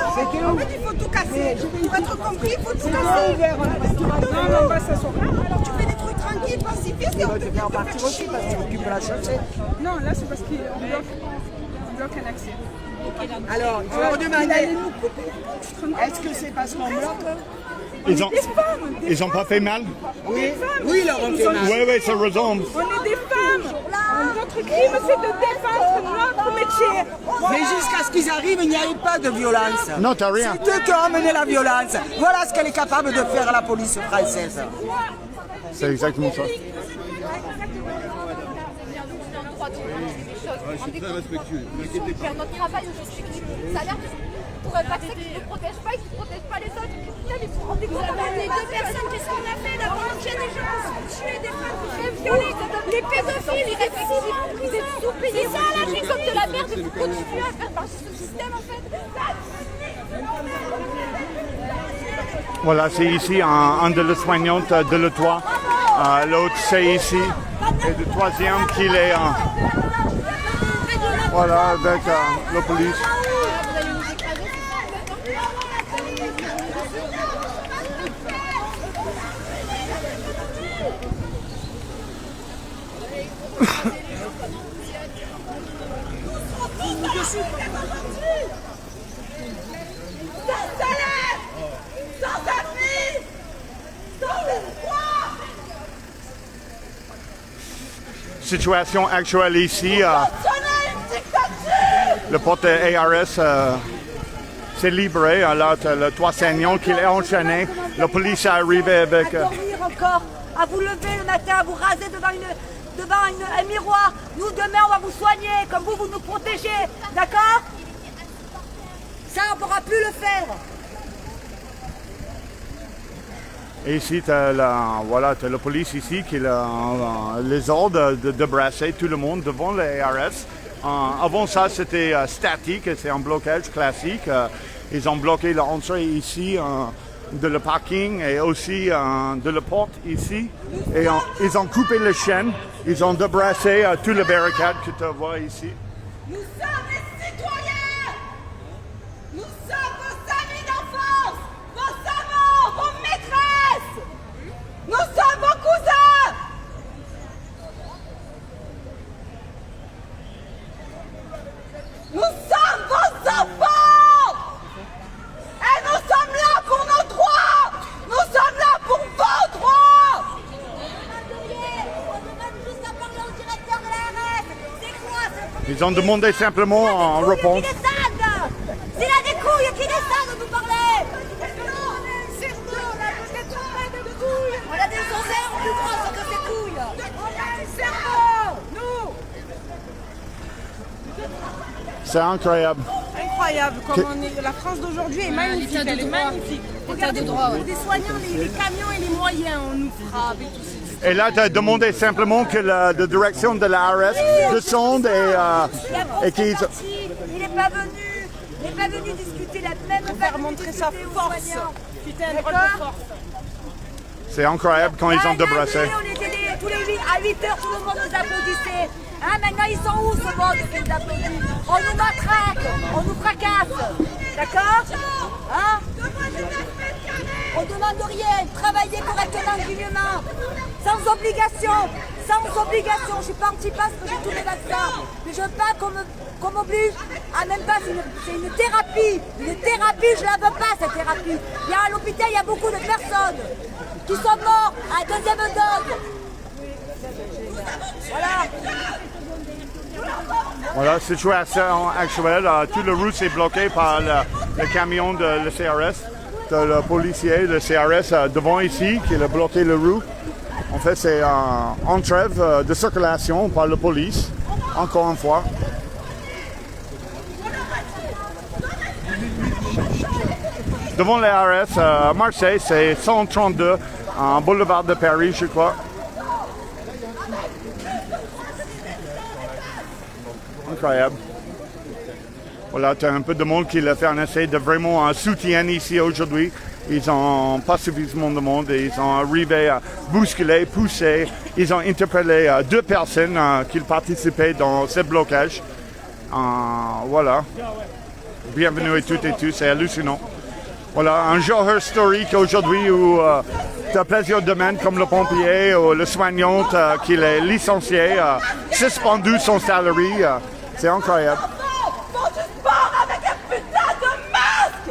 En fait, il faut tout casser. Pour être compris, il faut tout casser. Non, on va s'asseoir. Alors, tu fais des trucs tranquilles, pacifistes et on te fait partir aussi parce que tu occupes la chaussée. Non, là, c'est parce qu'on bloque un accès. Alors, il faut demander, est-ce que c'est parce qu'on bloque? Ils ont pas fait mal? Oui, oui, ils leur ont fait mal. Oui, ça ressemble. On est des femmes. Notre crime, c'est de défendre notre métier. Mais jusqu'à ce qu'ils arrivent, il n'y a eu pas de violence. Non, t'as rien. C'est eux qui ont amené la violence. Voilà ce qu'elle est capable de faire la police française. C'est exactement ça. Je suis très respectueux. Faire notre travail où je suis ça a l'air pour un vaccin qui ne protège pas et qui ne protège pas les autres. Putain, mais vous rendez compte les 2 personnes, qu'est-ce qu'on a fait là-bas? Il y a des gens qui sont tués, des femmes qui sont violées, les pédophiles, les réflexifs, vous êtes sous-payés. C'est ça la comme de la merde de vous continuer à faire marcher ce système en fait. Voilà, c'est ici un de les soignantes de le toit. L'autre, c'est ici. Et le troisième, qu'il est voilà, avec la police. Situation actuelle ici. Le porte ARS s'est libéré. Là, le toit saignant qui est enchaîné. La police est arrivée avec... À dormir encore, à vous lever le matin, à vous raser devant un miroir. Nous, demain, on va vous soigner, comme vous nous protégez. D'accord? Ça, on ne pourra plus le faire. Et ici, tu as la police ici qui a les ordres de brasser tout le monde devant les ARS. Avant ça, c'était statique, c'est un blocage classique. Ils ont bloqué l'entrée ici de le parking et aussi de la porte ici. Et ils ont coupé les chaînes, ils ont débrassé toutes les barricades que tu vois ici. Nous sommes les citoyens! Nous sommes vos amis d'enfance, vos amants, vos maîtresses! Nous sommes vos cousins! Nous sommes vos enfants! Et nous sommes là pour nos droits! Nous sommes là pour vos droits! Ils ont demandé simplement en réponse. Qui descendent. S'il a des couilles, qui descendent, vous parlez. On a des ovaires plus grosses que ses couilles. On a un cerveau, nous. C'est incroyable. Incroyable, comme on est, la France d'aujourd'hui est magnifique, elle est magnifique. Regardez, pour des soignants, les camions et les moyens, on nous frappe et tout ça. Et là, tu as demandé simplement que la direction de l'ARS descende et qu'ils... Il n'est pas venu. Il n'est pas venu discuter la même Pour faire montrer sa force. Putain, un rôle de force. C'est incroyable quand ils ont débrassé. On était tous les 8, à 8 heures, tout le monde nous applaudissait. Hein, maintenant, ils sont où, ce monde qui nous applaudit? On nous matraque, on nous fracasse. D'accord? Hein? On demande rien. Travailler correctement, dignement. Sans obligation. Sans obligation. Je ne suis pas anti-pass, parce que j'ai tous les vaccins. Mais je veux pas qu'on m'oblige. Ah, même pas, c'est une thérapie. Une thérapie, je la veux pas, cette thérapie. Il y a à l'hôpital, il y a beaucoup de personnes qui sont morts à la deuxième dose. Voilà. Voilà, situation actuelle. Tout le route est bloqué par le camion de le CRS. Le policier, le CRS devant ici, qui a bloqué le route. En fait, c'est en trêve de circulation par la police, encore une fois. Devant les RS, à Marseille, c'est 132, en boulevard de Paris, je crois. Incroyable. Voilà, tu as un peu de monde qui a fait un essai de vraiment un soutien ici aujourd'hui. Ils n'ont pas suffisamment de monde et ils ont arrivé à bousculer, pousser. Ils ont interpellé 2 personnes qui participaient dans ce blocage. Voilà. Bienvenue à toutes et tous, c'est hallucinant. Voilà, un jour historique aujourd'hui où tu as plusieurs domaines comme le pompier ou le soignant qui est licencié, suspendu son salaire. C'est incroyable. Avec un putain de masque.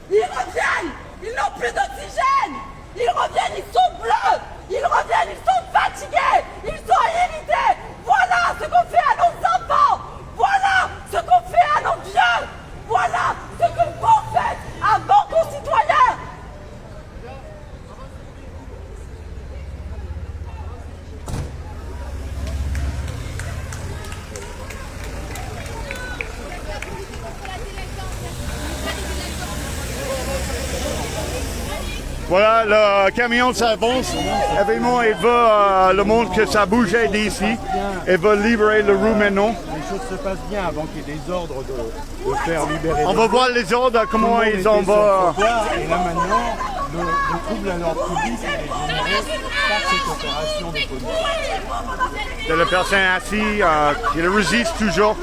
Ils reviennent, ils n'ont plus d'oxygène. Ils reviennent, ils sont bleus. Ils reviennent, ils sont fatigués. Ils sont irrités. Voilà ce qu'on fait à nos enfants. Voilà ce qu'on fait à nos vieux. Voilà ce que vous faites à nos concitoyens. Voilà, le camion s'avance. Évidemment, il veut le monde que ça bougeait d'ici. Il veut libérer le roue maintenant. Les choses se passent bien avant qu'il y ait des ordres de faire libérer. On va voir les ordres, comment ils en vont. Et là maintenant, le trouble à l'ordre public est généré par cette opération de police. C'est le personne assis qui le résiste toujours.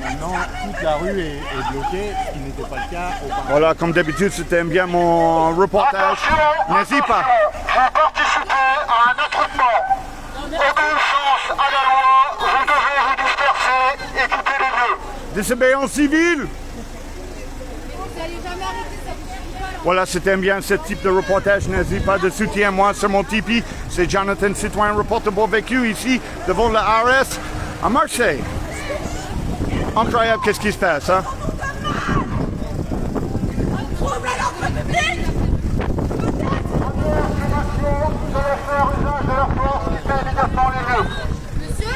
Maintenant, toute la rue est bloquée, ce qui n'était pas le cas auparavant. Voilà, comme d'habitude, c'était bien mon reportage. N'hésite pas. Vous participez à un attroupement. Obéissance à la loi, vous devez vous disperser et quitter les lieux. Désobéissance civile. Voilà, c'était bien ce type de reportage. N'hésite pas de soutien moi sur mon Tipeee. C'est Jonathan, citoyen reporter pour vécu ici devant la RS à Marseille. Incroyable, qu'est-ce qui se passe, hein? Trouble à l'ordre public. Monsieur,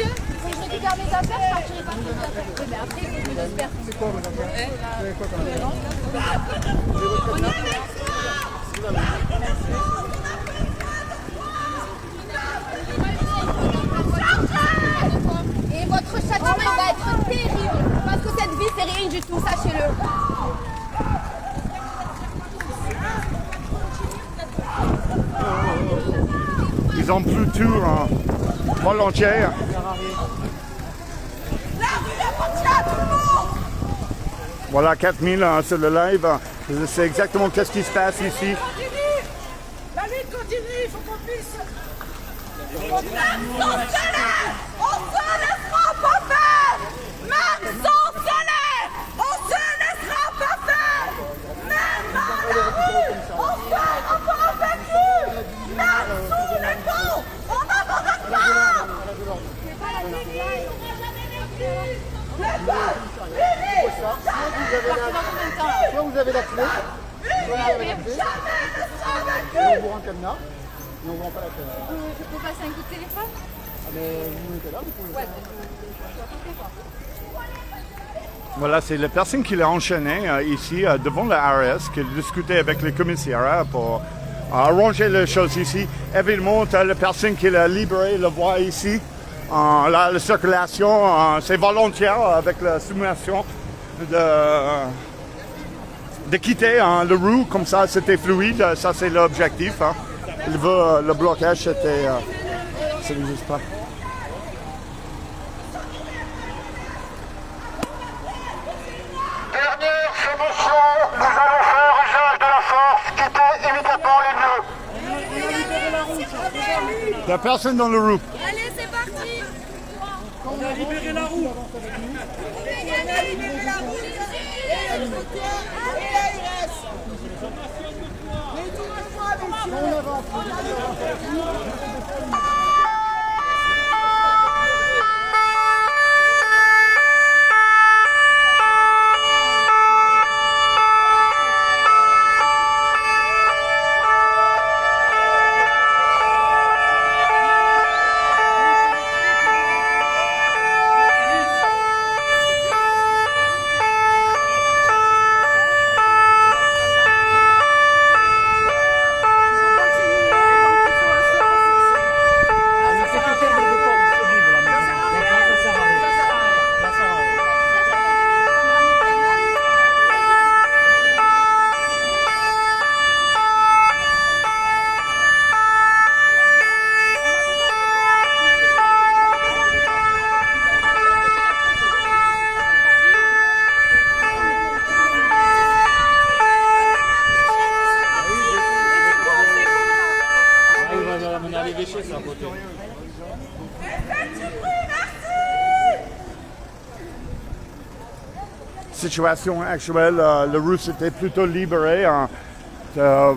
il faut que je récupère mes affaires, je partirai pas mes affaires. Mais après, il faut que je me disperse. C'est quoi vos affaires? Vous avez quoi comme Et votre châtiment il va être terrible. Parce que cette vie, c'est rien du tout, sachez-le. Ils ont plus tout volontaire. Voilà, 4000 sur le live. Je sais exactement qu'est-ce qui se passe ici. La lutte continue, il faut qu'on puisse. On se laissera pas faire. Même sans salaire, on se laissera pas faire. Même dans la rue, on fait encore avec nous. Même sous les ponts, on n'abandonne pas. vous avez la clé. Vous avez la clé. Et on vous rend le cadenas. Et on vous rend pas la clé. Je peux passer un coup de téléphone? Ah, mais vous mettez là, vous pouvez. Ouais, Voilà, c'est la personne qui l'a enchaîné ici devant la RS, qui a discuté avec le commissariat pour arranger les choses ici. Évidemment, la personne qui l'a libéré le voit ici. Là, la circulation, c'est volontaire avec la soumission de quitter le roue, comme ça c'était fluide, ça c'est l'objectif. Il veut le blocage, c'était... ça n'existe pas. Dernière soumission, nous allons faire usage de la force, quittez immédiatement les lieux. Il n'y a personne dans le roue. Allez, c'est parti. On a libéré la roue. On a libéré la roue. Situation actuelle, le russe était plutôt libéré. Vraiment.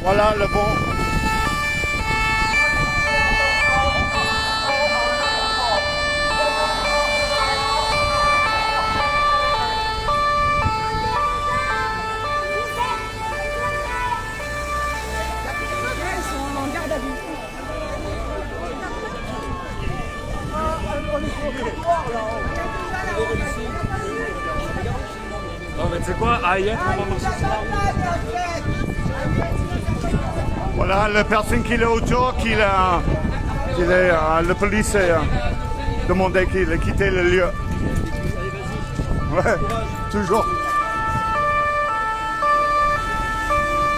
Voilà le bon. Non mais tu sais quoi, ailleurs on va marcher sur la route. Voilà la personne qui est autour, la police a demandé qu'il ait quitté le lieu. Ouais, toujours.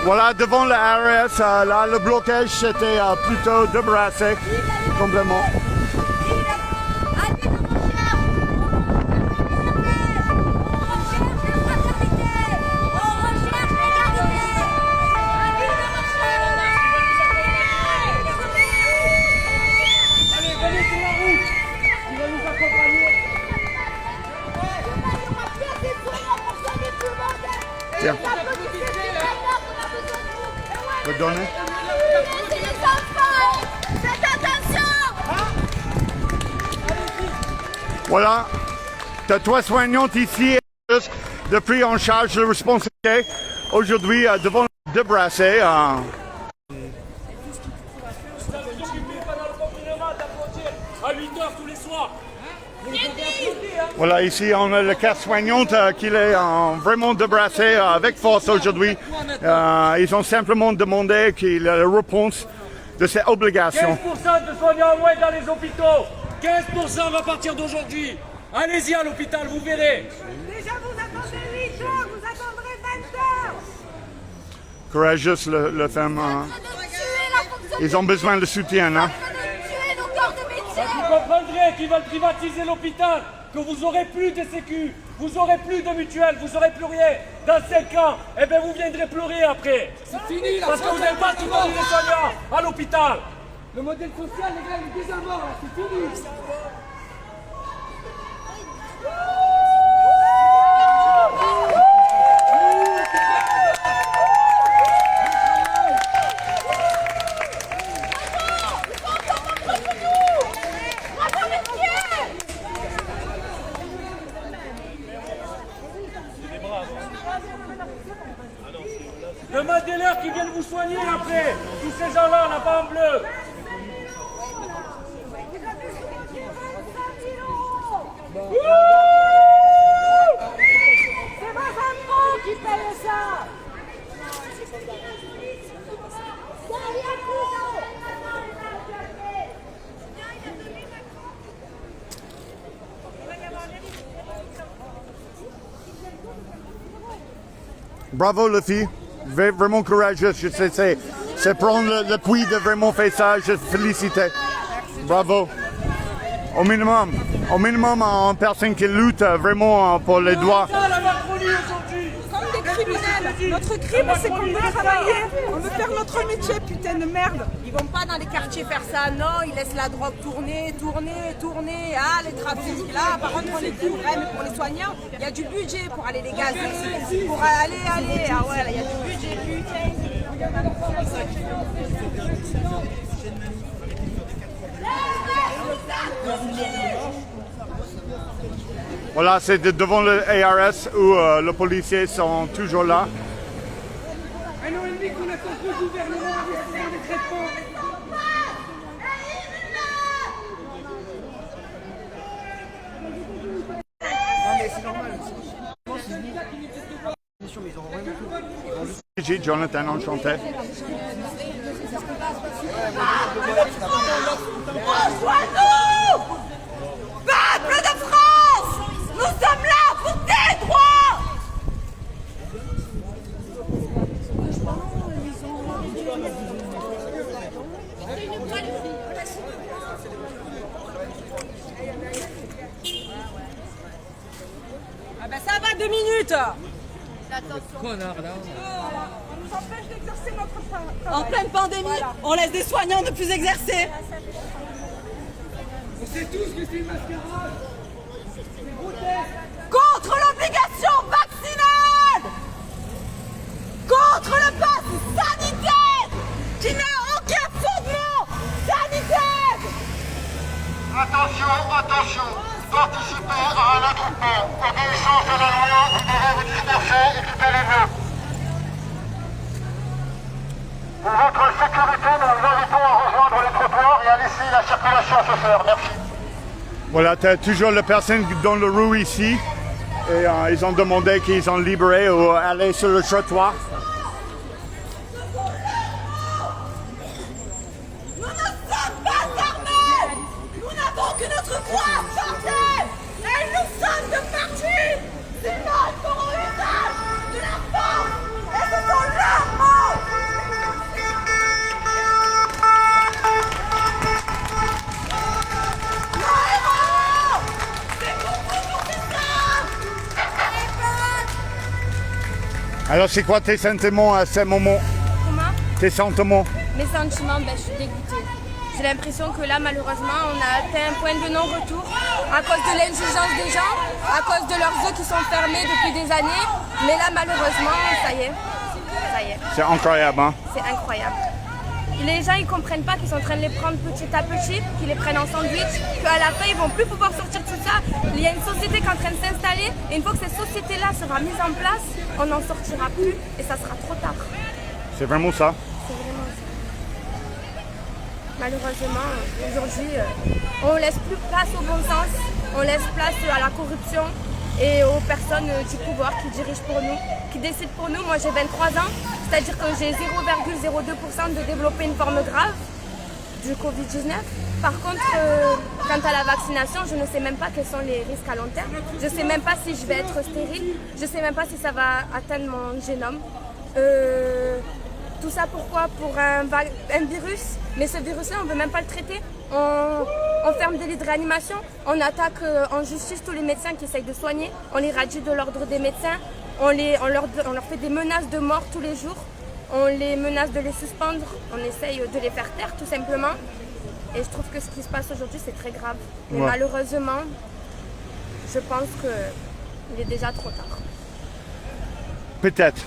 Voilà, devant la RS, là, le blocage était plutôt débrassé complètement. Tiens. Je peux donner. Faites attention. Voilà. Tu as 3 soignantes ici de pris en charge de responsabilité. Aujourd'hui, devant le débrassé. À 8h tous les soirs. Voilà, ici on a le cas soignante qui est vraiment débrassé avec force aujourd'hui. Ils ont simplement demandé qu'il ait la réponse de ses obligations. 15% de soignants en moins dans les hôpitaux. 15% à partir d'aujourd'hui. Allez-y à l'hôpital, vous verrez. Déjà vous attendez 8 heures, vous attendrez 20 heures. Courageuse le femme. Ils ont besoin de soutien. Hein? Vous comprendrez qu'ils veulent privatiser l'hôpital, que vous aurez plus de sécu, vous n'aurez plus de mutuelle, vous n'aurez plus rien. Dans 5 ans, eh bien vous viendrez pleurer après. C'est fini, la Parce que vous n'avez pas soutenir les soignants à l'hôpital. Le modèle social, les gars, il est déjà mort, là, c'est fini. Demandez-leur qu'ils viennent vous soigner après. Tous ces gens-là, on n'a pas en bleu. C'est vos impôts qui payent ça. Bravo les filles, vraiment courageuse. Je sais, c'est prendre le puits de vraiment faire ça. Je félicite. Bravo. Au minimum, en personne qui lutte vraiment pour les droits. Comme des criminels. Notre crime, c'est qu'on veut travailler. On veut faire notre métier, putain de merde. Ils vont pas dans les quartiers faire ça, non, ils laissent la drogue tourner. Ah, les trafics, là, par contre, on les couvre, mais pour les soignants, il y a du budget pour aller les gazer, pour aller, ah ouais, là, il y a du budget, putain. Voilà, c'est devant le ARS où les policiers sont toujours là. Un an et demi qu'on attend que le gouvernement avec des traitements. Jonathan, enchanté. Rejoins-nous! Peuple de France! Nous sommes là pour tes droits! Ah ben ça va, 2 minutes. Connard là. On nous empêche d'exercer notre travail. En pleine pandémie, voilà. On laisse des soignants ne plus exercer. On sait tous que c'est une mascarade. Contre l'obligation vaccinale! Contre le pass sanitaire qui n'a aucun fondement sanitaire! Attention, participez à un attroupement. Obéissance à la loi, vous devez vous disperser et quitter les lieux. Pour votre sécurité, nous vous invitons à rejoindre les trottoirs et à laisser la circulation se faire. Merci. Voilà, tu as toujours les personnes dans le rue ici. Et ils ont demandé qu'ils ont libéré ou aller sur le trottoir. Nous ne sommes pas armés! Nous n'avons que notre croix portée! Et nous sommes de parti! Sinon, ils feront usage de la force! Et ce sont leurs mots! Alors, c'est quoi tes sentiments à ce moment? Comment? Tes sentiments? Mes sentiments, je suis dégoûtée. J'ai l'impression que là, malheureusement, on a atteint un point de non-retour à cause de l'indigence des gens, à cause de leurs œufs qui sont fermés depuis des années. Mais là, malheureusement, ça y est. C'est incroyable, hein? C'est incroyable. Les gens, ils comprennent pas qu'ils sont en train de les prendre petit à petit, qu'ils les prennent en sandwich, qu'à la fin, ils vont plus pouvoir sortir de tout ça. Il y a une société qui est en train de s'installer, et une fois que cette société-là sera mise en place, on n'en sortira plus, et ça sera trop tard. C'est vraiment ça? C'est vraiment ça. Malheureusement, aujourd'hui, on laisse plus place au bon sens, on laisse place à la corruption et aux personnes du pouvoir qui dirigent pour nous, qui décident pour nous. Moi, j'ai 23 ans, c'est-à-dire que j'ai 0,02% de développer une forme grave du Covid-19. Par contre, quant à la vaccination, je ne sais même pas quels sont les risques à long terme. Je ne sais même pas si je vais être stérile, je ne sais même pas si ça va atteindre mon génome. Tout ça pourquoi? Pour un virus, mais ce virus-là, on ne veut même pas le traiter. on ferme des lits de réanimation, on attaque en justice tous les médecins qui essayent de soigner, on les radie de l'ordre des médecins, on leur fait des menaces de mort tous les jours, on les menace de les suspendre, on essaye de les faire taire tout simplement. Et je trouve que ce qui se passe aujourd'hui, c'est très grave. Mais malheureusement, je pense qu'il est déjà trop tard. Peut-être.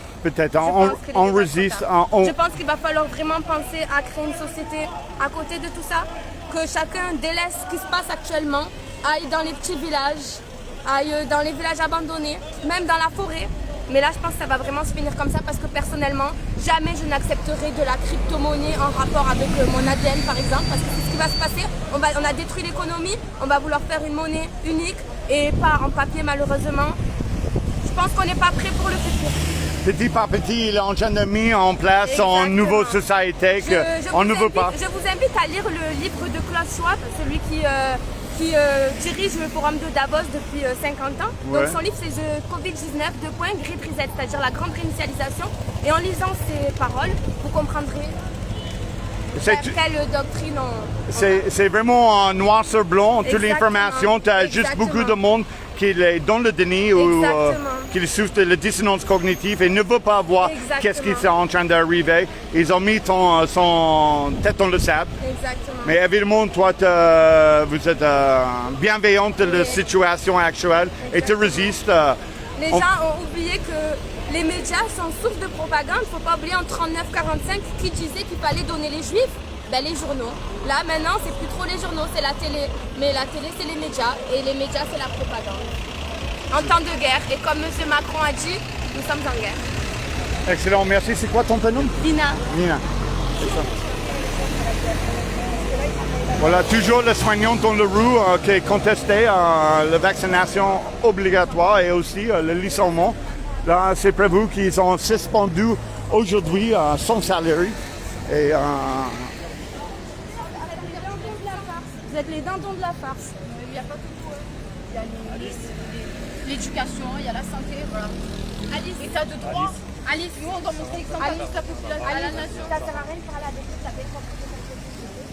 On résiste. Je pense qu'il va falloir vraiment penser à créer une société à côté de tout ça, que chacun délaisse ce qui se passe actuellement, aille dans les petits villages, aille dans les villages abandonnés, même dans la forêt. Mais là, je pense que ça va vraiment se finir comme ça parce que personnellement, jamais je n'accepterai de la crypto-monnaie en rapport avec mon ADN par exemple, parce que c'est ce qui va se passer. On a détruit l'économie, on va vouloir faire une monnaie unique et pas en papier malheureusement. Je pense qu'on n'est pas prêt pour le futur. Petit par petit, il est en train de mettre en place une nouvelle société qu'on ne veut pas. Je vous invite à lire le livre de Klaus Schwab, celui qui dirige le forum de Davos depuis 50 ans. Donc son livre c'est The Covid-19, Great Reset, c'est-à-dire la grande réinitialisation. Et en lisant ces paroles, vous comprendrez quelle doctrine c'est vraiment noir sur blanc, toute l'information. Tu as juste beaucoup de monde qui est dans le déni ou qui souffre de la dissonance cognitive et ne veut pas voir qu'est-ce qui est en train d'arriver. Ils ont mis son tête dans le sable. Exactement. Mais évidemment, toi, vous êtes bienveillante de la situation actuelle et tu résistes. Les gens ont oublié que les médias sont source de propagande. Il ne faut pas oublier en 39-45 qui disait qu'il fallait donner les juifs. Les journaux. Là, maintenant, c'est plus trop les journaux, c'est la télé. Mais la télé, c'est les médias. Et les médias, c'est la propagande. En temps de guerre. Et comme M. Macron a dit, nous sommes en guerre. Excellent, merci. C'est quoi ton prénom? Lina. Lina, c'est ça. Voilà, toujours le soignant dans le roue qui est contesté, la vaccination obligatoire et aussi le licenciement. Là, c'est prévu qu'ils ont suspendu aujourd'hui son salaire. Et vous êtes les dindons de la farce. Il n'y a pas que tout. Il y a l'éducation, il y a la santé, voilà. Alice, état de droit. Alice, nous on doit montrer l'exemple à toute la population, à la nation. Ça sert à rien de parler avec eux, ça fait compris que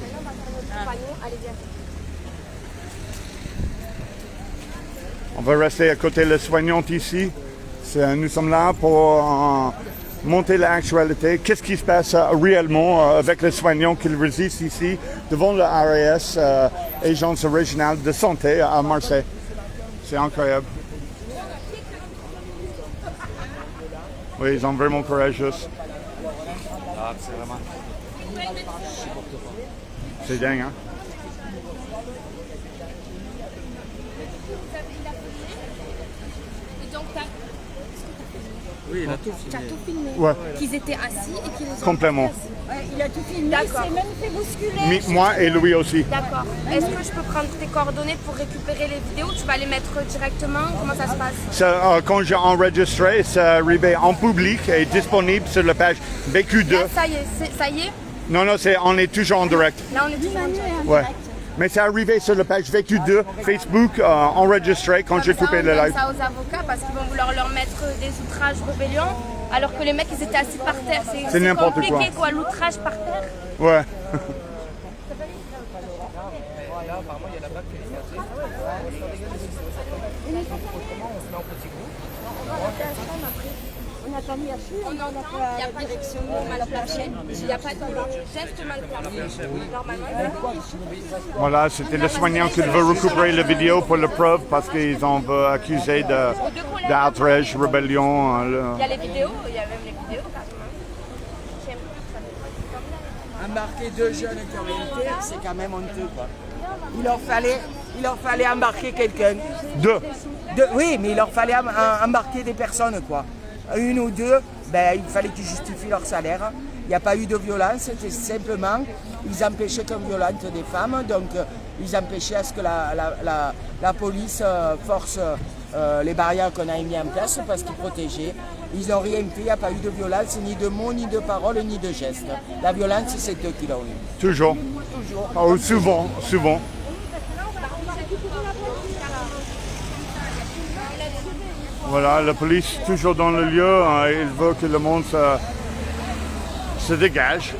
maintenant on va faire notre compagnon. Allez, viens. On va rester à côté de la soignante ici. Nous sommes là pour monter l'actualité. Qu'est-ce qui se passe réellement avec les soignants qui résistent ici devant le RAS, Agence régionale de santé à Marseille. C'est incroyable. Oui, ils sont vraiment courageux. C'est dingue, hein? Oui, il a tout filmé. Tu as tout filmé. Ouais. Qu'ils étaient assis et qu'ils ont... Complètement. Ouais, il a tout filmé, il s'est même fait bousculer. Moi et lui aussi. D'accord. Est-ce que je peux prendre tes coordonnées pour récupérer les vidéos? Tu vas les mettre directement? Comment ça se passe? Quand j'ai enregistré, c'est arrivé en public et disponible sur la page VQ2. Là, ça y est? Non, on est toujours en direct. Là, on est toujours en direct. Ouais. Mais c'est arrivé sur la page VQ2, Facebook, enregistré quand j'ai coupé le live. Ça aux avocats parce qu'ils vont vouloir leur mettre des outrages rébellion, alors que les mecs ils étaient assis par terre. C'est n'importe compliqué quoi, l'outrage par terre. Ouais. Apparemment, il y a la BAC qui est initiatrice. On a pas mis à fuir, on a pas de direction mal placée, il n'y a pas de geste mal placé. Normalement, il y a Voilà, c'était le soignant qui veut récupérer la vidéo pour la preuve parce qu'ils ont accusé d'outrage, rébellion. Il y a les vidéos, il y a même les vidéos. Embarquer deux jeunes qui ont été, c'est quand même honteux, quoi. Il leur fallait embarquer quelqu'un. Deux. Oui, mais il leur fallait embarquer des personnes, quoi. Une ou deux, il fallait qu'ils justifient leur salaire. Il n'y a pas eu de violence, c'était simplement, ils empêchaient comme violente des femmes, donc ils empêchaient à ce que la police force les barrières qu'on a mis en place parce qu'ils protégeaient. Ils n'ont rien fait, il n'y a pas eu de violence, ni de mots, ni de paroles, ni de gestes. La violence, c'est eux qui l'ont eu. Toujours. Oh, souvent. Voilà, la police toujours dans le lieu, il veut que le monde se dégage.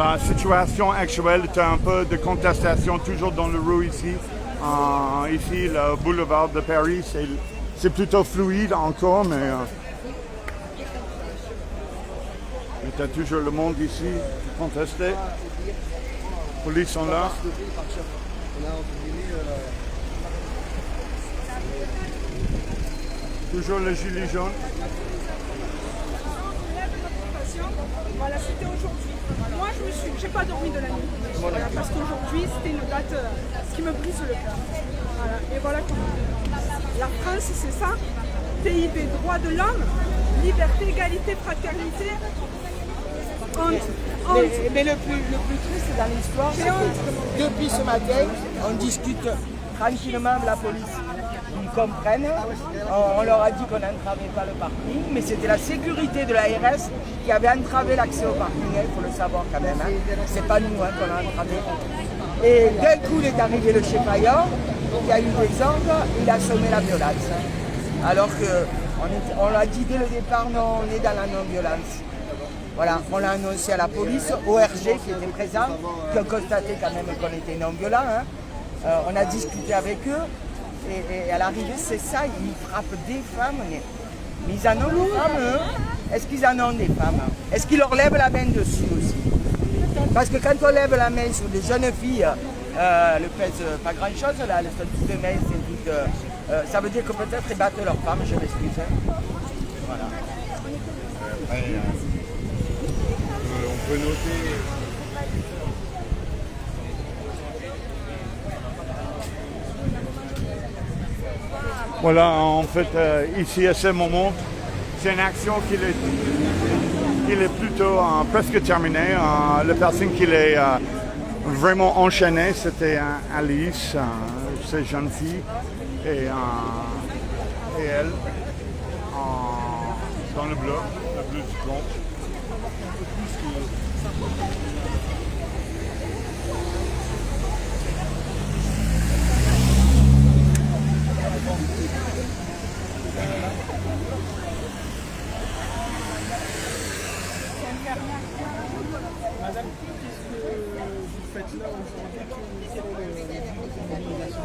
Voilà, situation actuelle, tu as un peu de contestation toujours dans le rue ici. Ici, le boulevard de Paris, c'est plutôt fluide encore, mais tu as toujours le monde ici contesté. Les polices sont là. Toujours le gilet jaune. Voilà, c'était aujourd'hui. Moi, j'ai pas dormi de la nuit. Voilà, parce qu'aujourd'hui, c'était une date qui me brise le cœur. Voilà. Et voilà comment. La France, c'est ça. Pays des droits de l'homme, liberté, égalité, fraternité. Mais le plus triste, c'est dans l'histoire, c'est que depuis ce matin, on discute tranquillement avec la police. Ils comprennent. On leur a dit qu'on n'entravait pas le parking, mais c'était la sécurité de l'ARS qui avait entravé l'accès au parking. Il faut le savoir quand même. Hein. C'est pas nous qu'on a entravé. Et d'un coup, il est arrivé le chef Ayon, qui a eu des ordres, il a sommé la violence. Alors qu'on l'a dit dès le départ, non, on est dans la non-violence. Voilà, on l'a annoncé à la police, au RG qui était présent, qui a constaté quand même qu'on était non-violent. Hein. On a discuté avec eux. Et à l'arrivée, c'est ça, ils frappent des femmes. Mais ils en ont des femmes, eux. Est-ce qu'ils en ont des femmes? Est-ce qu'ils leur lèvent la main dessus aussi? Parce que quand on lève la main sur des jeunes filles, elles ne pèsent pas grand-chose, là, elles sont toutes de main, ça veut dire que peut-être ils battent leurs femmes, je m'excuse. Hein. Voilà. Après, on peut noter... Voilà, en fait, ici à ce moment, c'est une action qui est plutôt presque terminée. La personne qui l'a vraiment enchaînée, c'était Alice, cette jeune fille, et elle, dans le bleu du front. Madame, qu'est-ce que vous faites là aujourd'hui? En fait, le but de cette mobilisation,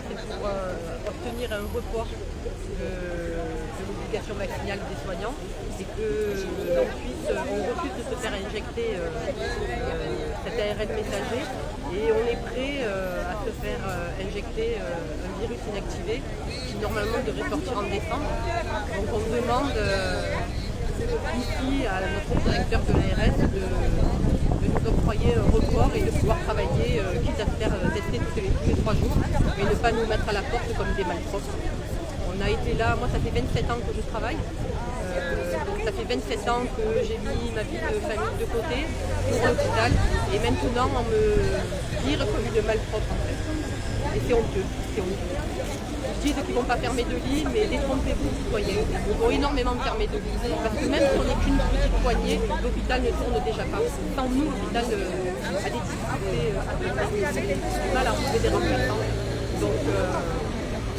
c'est pour obtenir un report de l'obligation vaccinale des soignants et qu'on refuse de se faire injecter cet ARN messager et on est prêt à se faire injecter un virus inactivé qui normalement devrait sortir en décembre. Donc on demande ici à notre directeur de l'ARS de nous octroyer un report et de pouvoir travailler, quitte à se faire tester tous les 3 jours, mais ne pas nous mettre à la porte comme des malpropres. On a été là, moi ça fait 27 ans que je travaille, donc ça fait 27 ans que j'ai mis ma vie de famille de côté pour l'hôpital et maintenant on me vire comme une malpropre en fait. Et c'est honteux, c'est honteux. Ils disent qu'ils ne vont pas fermer de lits, mais détrompez-vous citoyens. Ils vont énormément fermer de lits. Parce que même si on n'est qu'une petite poignée, l'hôpital ne tourne déjà pas. Sans nous, l'hôpital a des difficultés à tourner. On a la trouver des remplaçants. Donc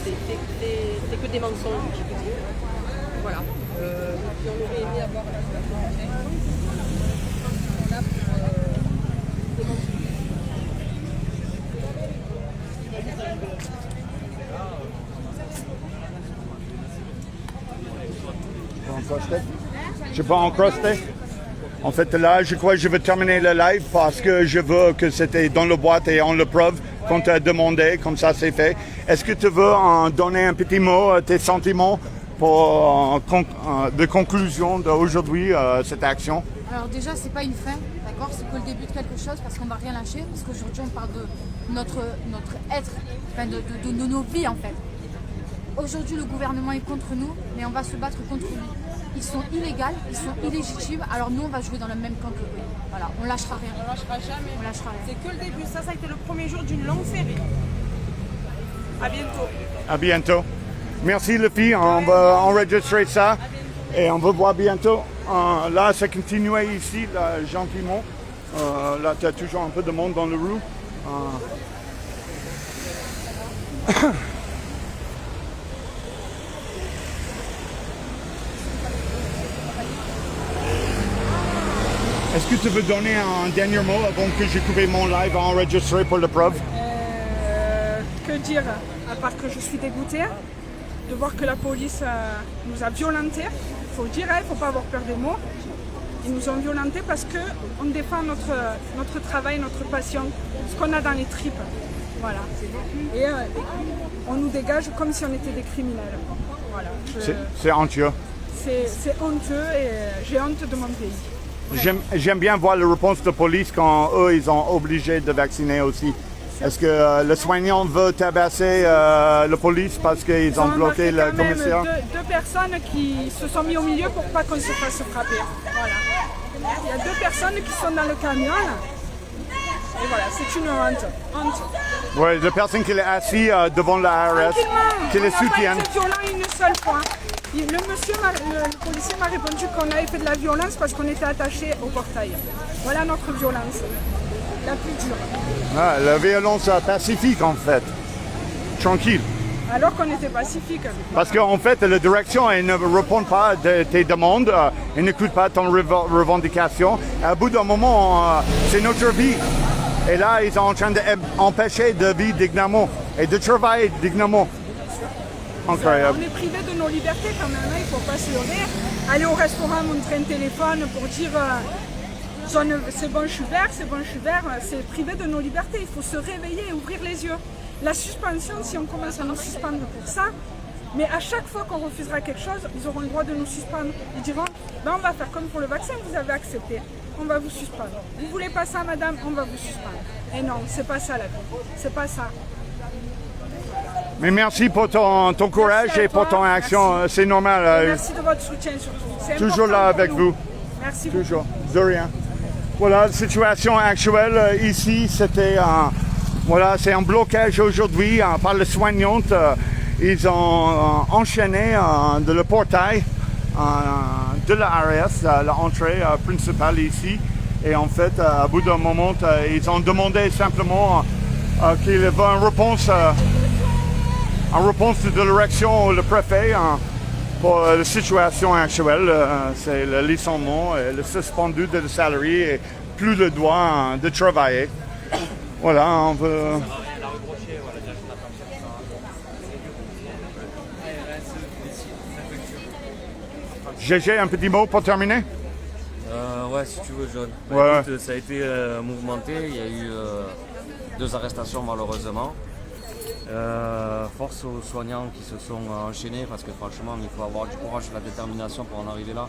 c'est que des mensonges, je peux dire. Voilà. Si on aurait aimé avoir la Je peux encroster. En fait, là, je crois que je vais terminer le live parce que je veux que c'était dans le boîte et on le preuve qu'on t'a demandé, comme ça c'est fait. Est-ce que tu veux en donner un petit mot, tes sentiments pour de conclusion d'aujourd'hui, cette action? Alors déjà, c'est pas une fin, d'accord? C'est que le début de quelque chose parce qu'on va rien lâcher, parce qu'aujourd'hui on parle de notre être, enfin de nos vies en fait. Aujourd'hui, le gouvernement est contre nous, mais on va se battre contre lui. Ils sont illégaux, ils sont illégitimes, alors nous on va jouer dans le même camp que eux. Voilà, on lâchera rien. On lâchera jamais. On lâchera rien. C'est que le début, ça a été le premier jour d'une longue série. À bientôt. À bientôt. Merci les filles, on va enregistrer ça et on va voir bientôt. Là, ça continue ici, là, gentiment. Là, tu as toujours un peu de monde dans le rue. Est-ce que tu veux donner un dernier mot avant que j'ai coupé mon live enregistré pour le preuve? Que dire, à part que je suis dégoûtée de voir que la police nous a violentés. Il faut le dire, il ne faut pas avoir peur des mots. Ils nous ont violentés parce qu'on défend notre travail, notre passion, ce qu'on a dans les tripes. Voilà. Et on nous dégage comme si on était des criminels. Voilà. C'est honteux. C'est honteux et j'ai honte de mon pays. J'aime bien voir la réponse de police quand eux, ils ont obligé de vacciner aussi. Est-ce que le soignant veut tabasser la police parce qu'ils ont bloqué le commissaire? Deux personnes qui se sont mis au milieu pour pas qu'on se fasse frapper. Voilà. Il y a deux personnes qui sont dans le camion. Et voilà, c'est une honte. Oui, la personne qui est assise devant la ARS, qui les soutient. On n'a pas été violent une seule fois. Le policier m'a répondu qu'on avait fait de la violence parce qu'on était attachés au portail. Voilà notre violence, la plus dure. Ah, la violence pacifique en fait, tranquille. Alors qu'on était pacifique. Parce qu'en fait, la direction elle ne répond pas à tes demandes, elle n'écoute pas ton revendication. À bout d'un moment, c'est notre vie. Et là, ils sont en train d'empêcher de vivre dignement et de travailler dignement. Incroyable. On est privé de nos libertés quand même, il ne faut pas se leurrer. Aller au restaurant, montrer un téléphone pour dire c'est bon, je suis vert, c'est privé de nos libertés. Il faut se réveiller et ouvrir les yeux. La suspension, si on commence à nous suspendre pour ça, mais à chaque fois qu'on refusera quelque chose, ils auront le droit de nous suspendre. Ils diront, on va faire comme pour le vaccin, vous avez accepté, on va vous suspendre. Vous voulez pas ça, madame, on va vous suspendre. Et non, c'est pas ça la vie, c'est pas ça. Mais merci pour ton courage et pour ton action, c'est normal. Merci de votre soutien surtout. Toujours là avec vous. Merci toujours, de rien. Voilà, la situation actuelle ici, c'était c'est un blocage aujourd'hui par les soignantes. Ils ont enchaîné de le portail de la ARS, l'entrée principale ici. Et en fait, à bout d'un moment, ils ont demandé simplement qu'il y ait une réponse. En réponse de l'érection, le préfet, pour la situation actuelle, c'est le licenciement et le suspendu de salarié et plus le droit de travailler. Voilà, on veut... GG, un petit mot pour terminer? Ouais, si tu veux, John. Ouais. Écoute, ça a été mouvementé, il y a eu 2 arrestations malheureusement. Force aux soignants qui se sont enchaînés parce que franchement il faut avoir du courage et de la détermination pour en arriver là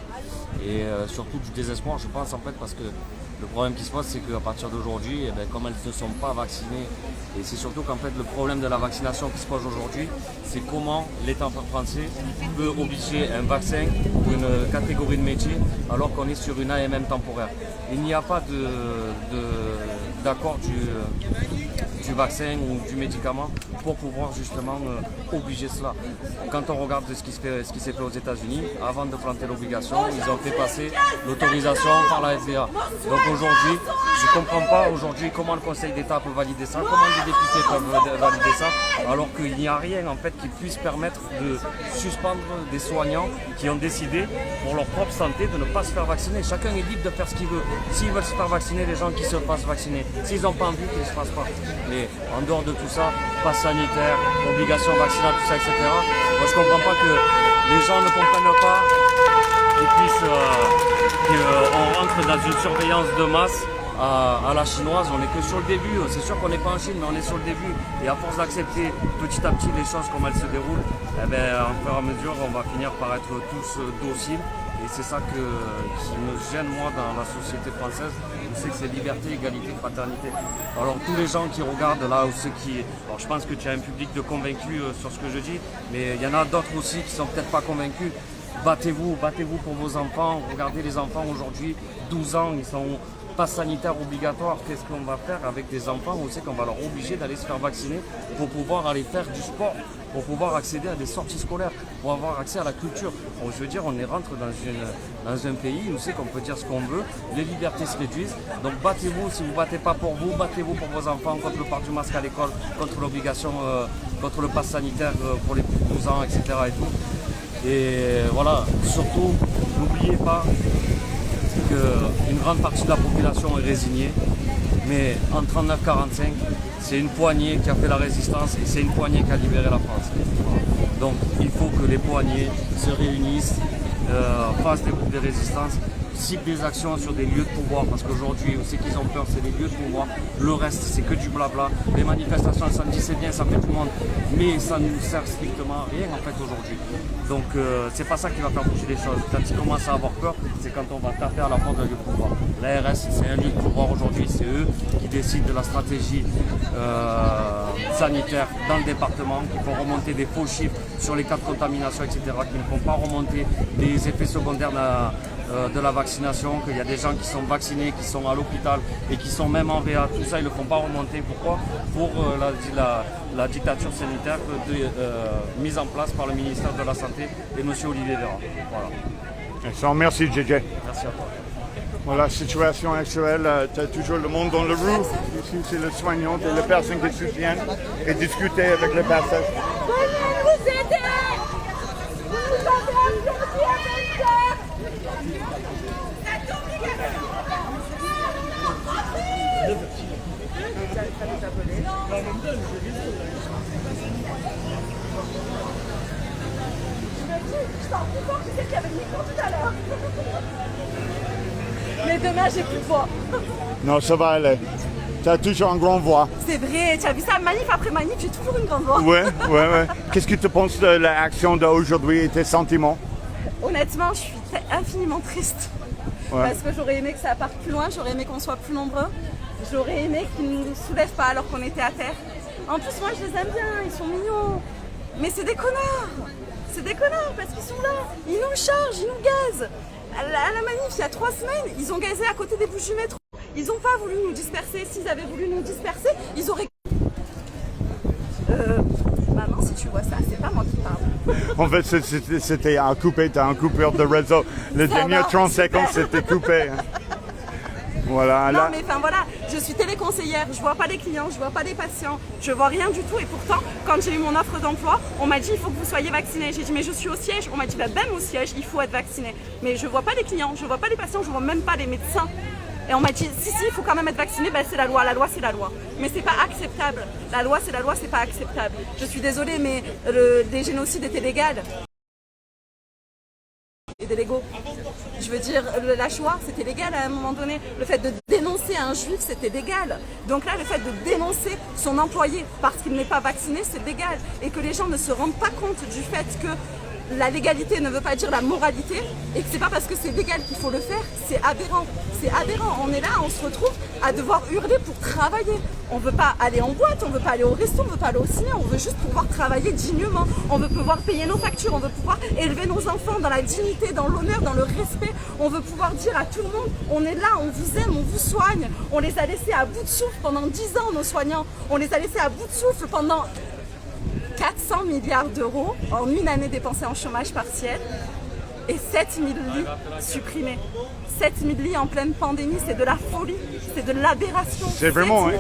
et surtout du désespoir je pense en fait parce que le problème qui se passe c'est qu'à partir d'aujourd'hui comme elles ne sont pas vaccinées et c'est surtout qu'en fait le problème de la vaccination qui se pose aujourd'hui c'est comment l'État français peut obliger un vaccin pour une catégorie de métier alors qu'on est sur une AMM temporaire. Il n'y a pas d'accord du vaccin ou du médicament pour pouvoir justement obliger cela. Quand on regarde ce qui s'est fait aux États-Unis, avant de planter l'obligation, ils ont fait passer l'autorisation par la FDA. Donc aujourd'hui, je ne comprends pas aujourd'hui comment le Conseil d'État peut valider ça, comment les députés peuvent valider ça, alors qu'il n'y a rien en fait qui puisse permettre de suspendre des soignants qui ont décidé pour leur propre santé de ne pas se faire vacciner. Chacun est libre de faire ce qu'il veut. S'ils veulent se faire vacciner, les gens qui se fassent vacciner. S'ils n'ont pas envie, qu'ils ne se fassent pas. Mais en dehors de tout ça, passe sanitaire, obligation vaccinale, tout ça, etc. Moi je ne comprends pas que les gens ne comprennent pas qu'on rentre dans une surveillance de masse à la chinoise. On n'est que sur le début, c'est sûr qu'on n'est pas en Chine, mais on est sur le début. Et à force d'accepter petit à petit les choses comme elles se déroulent, en fur et à mesure, on va finir par être tous dociles. Et c'est ça qui me gêne moi dans la société française, c'est que c'est liberté, égalité, fraternité. Alors tous les gens qui regardent là, ou ceux qui... Alors je pense que tu as un public de convaincus sur ce que je dis, mais il y en a d'autres aussi qui sont peut-être pas convaincus. Battez-vous pour vos enfants. Regardez les enfants aujourd'hui, 12 ans, ils sont pas sanitaire obligatoire. Qu'est-ce qu'on va faire avec des enfants? On sait qu'on va leur obliger d'aller se faire vacciner pour pouvoir aller faire du sport, pour pouvoir accéder à des sorties scolaires, pour avoir accès à la culture. Bon, je veux dire, on rentre dans un pays où c'est qu'on peut dire ce qu'on veut, les libertés se réduisent. Donc battez-vous, si vous ne battez pas pour vous, battez-vous pour vos enfants, contre le port du masque à l'école, contre l'obligation, contre le pass sanitaire pour les plus de 12 ans, etc. Et tout. Et voilà, surtout, n'oubliez pas qu'une grande partie de la population est résignée, mais en 39-45, c'est une poignée qui a fait la résistance et c'est une poignée qui a libéré la France. Donc il faut que les poignées se réunissent, fassent des groupes de résistance, ciblent des actions sur des lieux de pouvoir, parce qu'aujourd'hui, c'est qu'ils ont peur, c'est les lieux de pouvoir. Le reste, c'est que du blabla. Les manifestations, ça me dit c'est bien, ça fait tout le monde, mais ça ne nous sert strictement à rien en fait aujourd'hui. Donc c'est pas ça qui va faire bouger les choses. Quand ils commencent à avoir peur, c'est quand on va taper à la porte d'un lieu de pouvoir. L'ARS, c'est un lieu de pouvoir aujourd'hui, c'est eux qui décident de la stratégie sanitaire dans le département, qui font remonter des faux chiffres sur les cas de contamination, etc., qui ne font pas remonter les effets secondaires de la vaccination, qu'il y a des gens qui sont vaccinés, qui sont à l'hôpital et qui sont même en VA, tout ça ils ne le font pas remonter. Pourquoi? Pour la dictature sanitaire mise en place par le ministère de la Santé et M. Olivier Véran. Voilà. Merci JJ. Merci à toi. Voilà, situation actuelle, tu as toujours le monde dans le rue. Ici, c'est le soignant et les personnes qui soutiennent et discuter avec les personnes. Venez nous aider! Vous nous avez aujourd'hui à 20h! Je t'en prie fort, tu sais qu'il y avait le micro tout à l'heure. Mais demain, j'ai plus de voix. Non, ça va aller. Tu as toujours une grande voix. C'est vrai, tu as vu ça, manif après manif, j'ai toujours une grande voix. Ouais. Qu'est-ce que tu penses de l'action d'aujourd'hui et tes sentiments? Honnêtement, je suis infiniment triste. Ouais. Parce que j'aurais aimé que ça parte plus loin, j'aurais aimé qu'on soit plus nombreux. J'aurais aimé qu'ils ne nous soulèvent pas alors qu'on était à terre. En plus, moi, je les aime bien, ils sont mignons. Mais c'est des connards. C'est des connards parce qu'ils sont là. Ils nous chargent, ils nous gazent. À la manif, il y a 3 semaines, ils ont gazé à côté des bouches du métro. Ils n'ont pas voulu nous disperser. S'ils avaient voulu nous disperser, ils auraient... Maman, si tu vois ça, c'est pas moi qui parle. En fait, c'était un coupé, t'as un coupeur de réseau. Les derniers 30 secondes, c'était coupé. Voilà, non, mais enfin voilà, je suis téléconseillère, je vois pas les clients, je vois pas les patients, je vois rien du tout. Et pourtant, quand j'ai eu mon offre d'emploi, on m'a dit il faut que vous soyez vacciné. J'ai dit mais je suis au siège. On m'a dit bah, même au siège, il faut être vacciné. Mais je vois pas les clients, je vois pas les patients, je vois même pas les médecins. Et on m'a dit si, il faut quand même être vacciné, bah, c'est la loi c'est la loi. Mais c'est pas acceptable. La loi, c'est pas acceptable. Je suis désolée, mais les génocides étaient légaux. Et des légaux. Je veux dire, la Shoah, c'était légal à un moment donné. Le fait de dénoncer un juif, c'était légal. Donc là, le fait de dénoncer son employé parce qu'il n'est pas vacciné, c'est légal. Et que les gens ne se rendent pas compte du fait que la légalité ne veut pas dire la moralité et que c'est pas parce que c'est légal qu'il faut le faire, c'est aberrant. C'est aberrant. On est là, on se retrouve à devoir hurler pour travailler. On veut pas aller en boîte, on veut pas aller au resto, on veut pas aller au ciné, on veut juste pouvoir travailler dignement. On veut pouvoir payer nos factures, on veut pouvoir élever nos enfants dans la dignité, dans l'honneur, dans le respect. On veut pouvoir dire à tout le monde, on est là, on vous aime, on vous soigne. On les a laissés à bout de souffle pendant 10 ans, nos soignants. On les a laissés à bout de souffle pendant 400 milliards d'euros en une année dépensée en chômage partiel et 7000 lits supprimés. 7000 lits en pleine pandémie, c'est de la folie, c'est de l'aberration. C'est vraiment,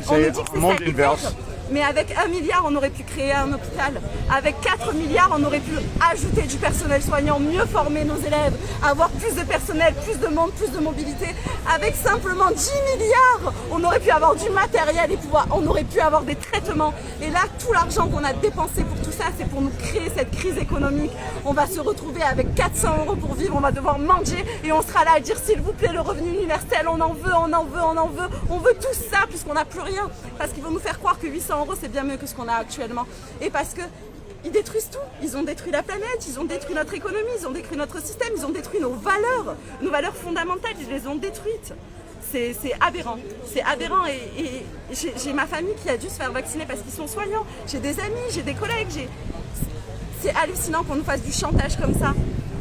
c'est un monde inverse. Mais avec 1 milliard, on aurait pu créer un hôpital. Avec 4 milliards, on aurait pu ajouter du personnel soignant, mieux former nos élèves, avoir plus de personnel, plus de monde, plus de mobilité. Avec simplement 10 milliards, on aurait pu avoir du matériel et on aurait pu avoir des traitements. Et là, tout l'argent qu'on a dépensé pour tout ça, c'est pour nous créer cette crise économique. On va se retrouver avec 400 € pour vivre, on va devoir manger et on sera là à dire s'il vous plaît, le revenu universel, on en veut, on en veut, on en veut. On veut tout ça puisqu'on n'a plus rien. Parce qu'ils vont nous faire croire que 800 € c'est bien mieux que ce qu'on a actuellement. Et parce que ils détruisent tout. Ils ont détruit la planète, ils ont détruit notre économie, ils ont détruit notre système, ils ont détruit nos valeurs fondamentales, ils les ont détruites. C'est aberrant. C'est aberrant et j'ai ma famille qui a dû se faire vacciner parce qu'ils sont soignants. J'ai des amis, j'ai des collègues. C'est hallucinant qu'on nous fasse du chantage comme ça,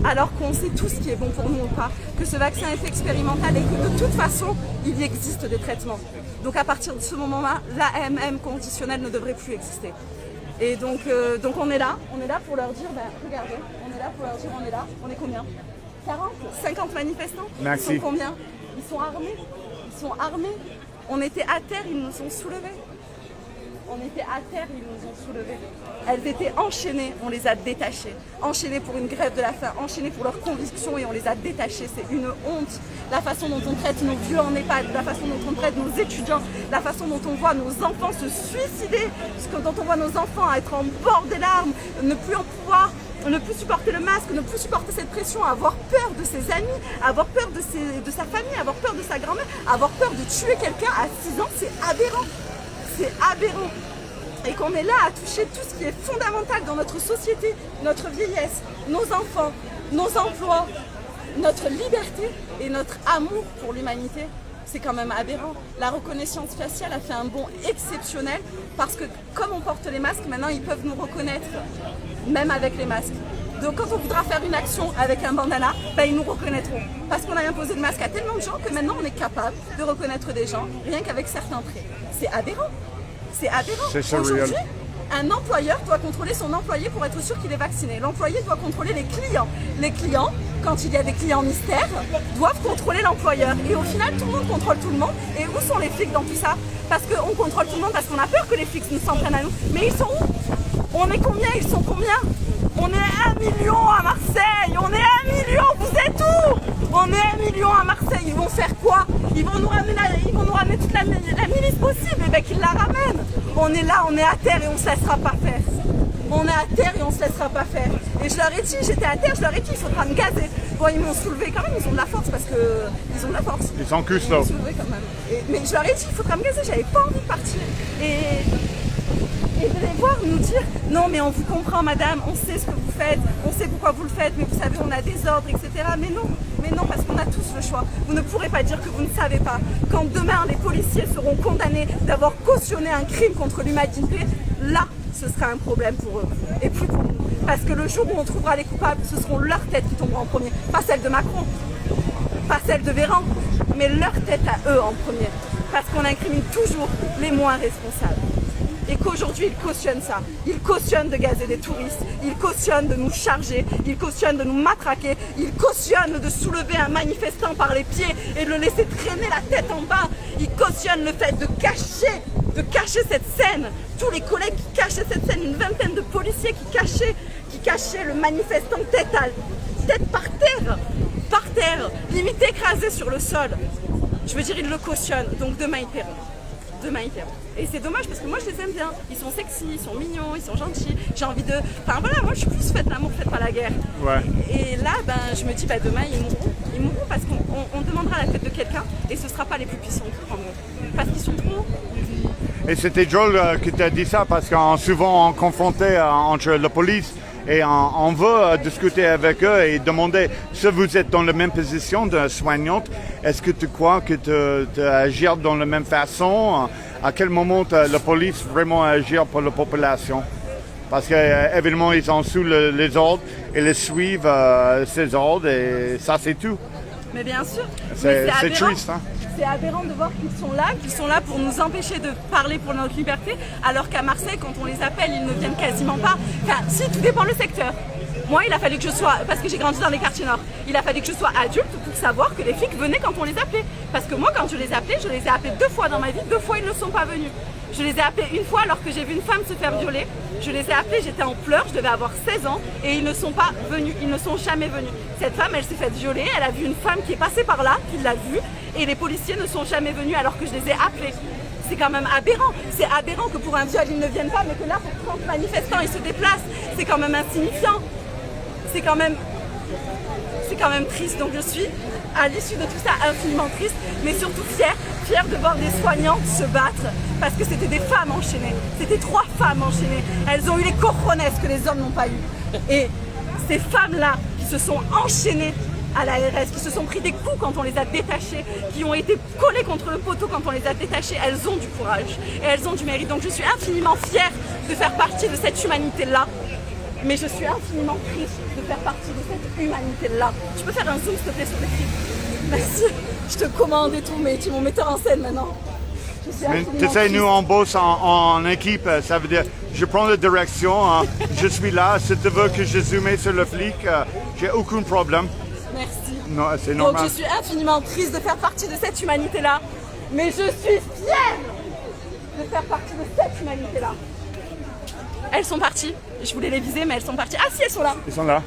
alors qu'on sait tout ce qui est bon pour nous ou pas, que ce vaccin est expérimental et que de toute façon, il y existe des traitements. Donc à partir de ce moment-là, l'AMM conditionnelle ne devrait plus exister. Et donc on est là pour leur dire, regardez, on est là pour leur dire, on est là, on est combien? 40, 50 manifestants. Merci. Ils sont combien? Ils sont armés. On était à terre, ils nous ont soulevés. On était à terre, ils nous ont soulevés. Elles étaient enchaînées, on les a détachées. Enchaînées pour une grève de la faim, enchaînées pour leurs convictions et on les a détachées. C'est une honte. La façon dont on traite nos vieux en EHPAD, la façon dont on traite nos étudiants, la façon dont on voit nos enfants se suicider, dont on voit nos enfants être en bord des larmes, ne plus en pouvoir, ne plus supporter le masque, ne plus supporter cette pression, avoir peur de ses amis, avoir peur de sa famille, avoir peur de sa grand-mère, avoir peur de tuer quelqu'un à 6 ans, c'est aberrant. C'est aberrant. Et qu'on est là à toucher tout ce qui est fondamental dans notre société, notre vieillesse, nos enfants, nos emplois, notre liberté et notre amour pour l'humanité, c'est quand même aberrant. La reconnaissance faciale a fait un bond exceptionnel parce que comme on porte les masques, maintenant ils peuvent nous reconnaître, même avec les masques. Donc quand on voudra faire une action avec un bandana, ben, ils nous reconnaîtront. Parce qu'on a imposé le masque à tellement de gens que maintenant on est capable de reconnaître des gens, rien qu'avec certains traits. C'est aberrant. C'est aberrant. Aujourd'hui, un employeur doit contrôler son employé pour être sûr qu'il est vacciné. L'employé doit contrôler les clients. Les clients, quand il y a des clients mystères, doivent contrôler l'employeur. Et au final, tout le monde contrôle tout le monde. Et où sont les flics dans tout ça? Parce qu'on contrôle tout le monde, parce qu'on a peur que les flics nous s'en prennent à nous. Mais ils sont où? On est combien? Ils sont combien? On est 1 million à Marseille. On est 1 million. Vous êtes où? On est 1 million à Marseille. Ils vont faire quoi? Ils vont nous ramener toute la milice possible. Et bien qu'ils la ramènent. On est là, on est à terre et on se laissera pas faire. On est à terre et on se laissera pas faire. Et je leur ai dit, j'étais à terre, je leur ai dit, il faudra me gazer. Bon, ils m'ont soulevé quand même, ils ont de la force parce que ils ont de la force. Ils sont custos. Ils m'ont soulevé quand même. Mais je leur ai dit, il faudra me gazer, j'avais pas envie de partir. Et de les voir nous dire, non mais on vous comprend madame, on sait ce que vous faites, on sait pourquoi vous le faites, mais vous savez on a des ordres, etc. Mais non, parce qu'on a tous le choix. Vous ne pourrez pas dire que vous ne savez pas. Quand demain les policiers seront condamnés d'avoir cautionné un crime contre l'humanité, là ce sera un problème pour eux et plus pour nous. Parce que le jour où on trouvera les coupables, ce seront leurs têtes qui tomberont en premier. Pas celle de Macron, pas celle de Véran, mais leurs têtes à eux en premier. Parce qu'on incrimine toujours les moins responsables. Et qu'aujourd'hui, ils cautionnent ça. Ils cautionnent de gazer des touristes, ils cautionnent de nous charger, ils cautionnent de nous matraquer, ils cautionnent de soulever un manifestant par les pieds et de le laisser traîner la tête en bas. Ils cautionnent le fait de cacher cette scène. Tous les collègues qui cachaient cette scène, une vingtaine de policiers qui cachaient le manifestant tête par terre, limite écrasé sur le sol. Je veux dire, ils le cautionnent, donc demain ils paieront. Et c'est dommage parce que moi je les aime bien. Ils sont sexy, ils sont mignons, ils sont gentils. J'ai envie de... Enfin voilà, moi je suis plus faites l'amour, faites pas la guerre. Ouais. Et là, je me dis, demain ils mourront. Ils mourront parce qu'on demandera la tête de quelqu'un et ce sera pas les plus puissants qui prendront. Parce qu'ils sont trop... Et c'était drôle que tu as dit ça parce qu'on souvent confronté entre la police et on veut discuter avec eux et demander si vous êtes dans la même position de soignante, est-ce que tu crois que tu agis dans la même façon? À quel moment la police vraiment agir pour la population? Parce qu'évidemment, ils ont sous les ordres et ils suivent ces ordres et ça c'est tout. Mais bien sûr. C'est triste. Hein? C'est aberrant de voir qu'ils sont là pour nous empêcher de parler pour notre liberté, alors qu'à Marseille, quand on les appelle, ils ne viennent quasiment pas. Enfin, si, tout dépend le secteur. Moi, il a fallu que je sois, parce que j'ai grandi dans les quartiers nord, il a fallu que je sois adulte pour savoir que les flics venaient quand on les appelait. Parce que moi, quand je les appelais 2 fois dans ma vie, 2 fois ils ne sont pas venus. Je les ai appelés une fois alors que j'ai vu une femme se faire violer. Je les ai appelés, j'étais en pleurs, je devais avoir 16 ans et ils ne sont pas venus, ils ne sont jamais venus. Cette femme, elle s'est faite violer, elle a vu une femme qui est passée par là, qui l'a vue, et les policiers ne sont jamais venus alors que je les ai appelés. C'est quand même aberrant. C'est aberrant que pour un viol, ils ne viennent pas, mais que là, pour 30 manifestants, ils se déplacent. C'est quand même insignifiant. C'est quand même triste. Donc je suis, à l'issue de tout ça, infiniment triste, mais surtout fière de voir des soignantes se battre, parce que c'était des femmes enchaînées. C'était 3 femmes enchaînées. Elles ont eu les cojones que les hommes n'ont pas eu. Et ces femmes-là, qui se sont enchaînées à la RS, qui se sont pris des coups quand on les a détachées, qui ont été collées contre le poteau quand on les a détachées, elles ont du courage et elles ont du mérite. Donc je suis infiniment fière de faire partie de cette humanité-là. Mais je suis infiniment triste de faire partie de cette humanité-là. Tu peux faire un zoom, s'il te plaît, sur les filles? Merci. Je te commande et tout, mais tu es mon metteur en scène maintenant. Tu sais, nous, on bosse en équipe. Ça veut dire, je prends la direction, je suis là. Si tu veux que je zoome sur le flic, j'ai aucun problème. Merci. Non, c'est normal. Donc je suis infiniment triste de faire partie de cette humanité-là. Mais je suis fière de faire partie de cette humanité-là. Elles sont parties. Je voulais les viser, mais elles sont parties. Ah si, elles sont là. Ils sont là.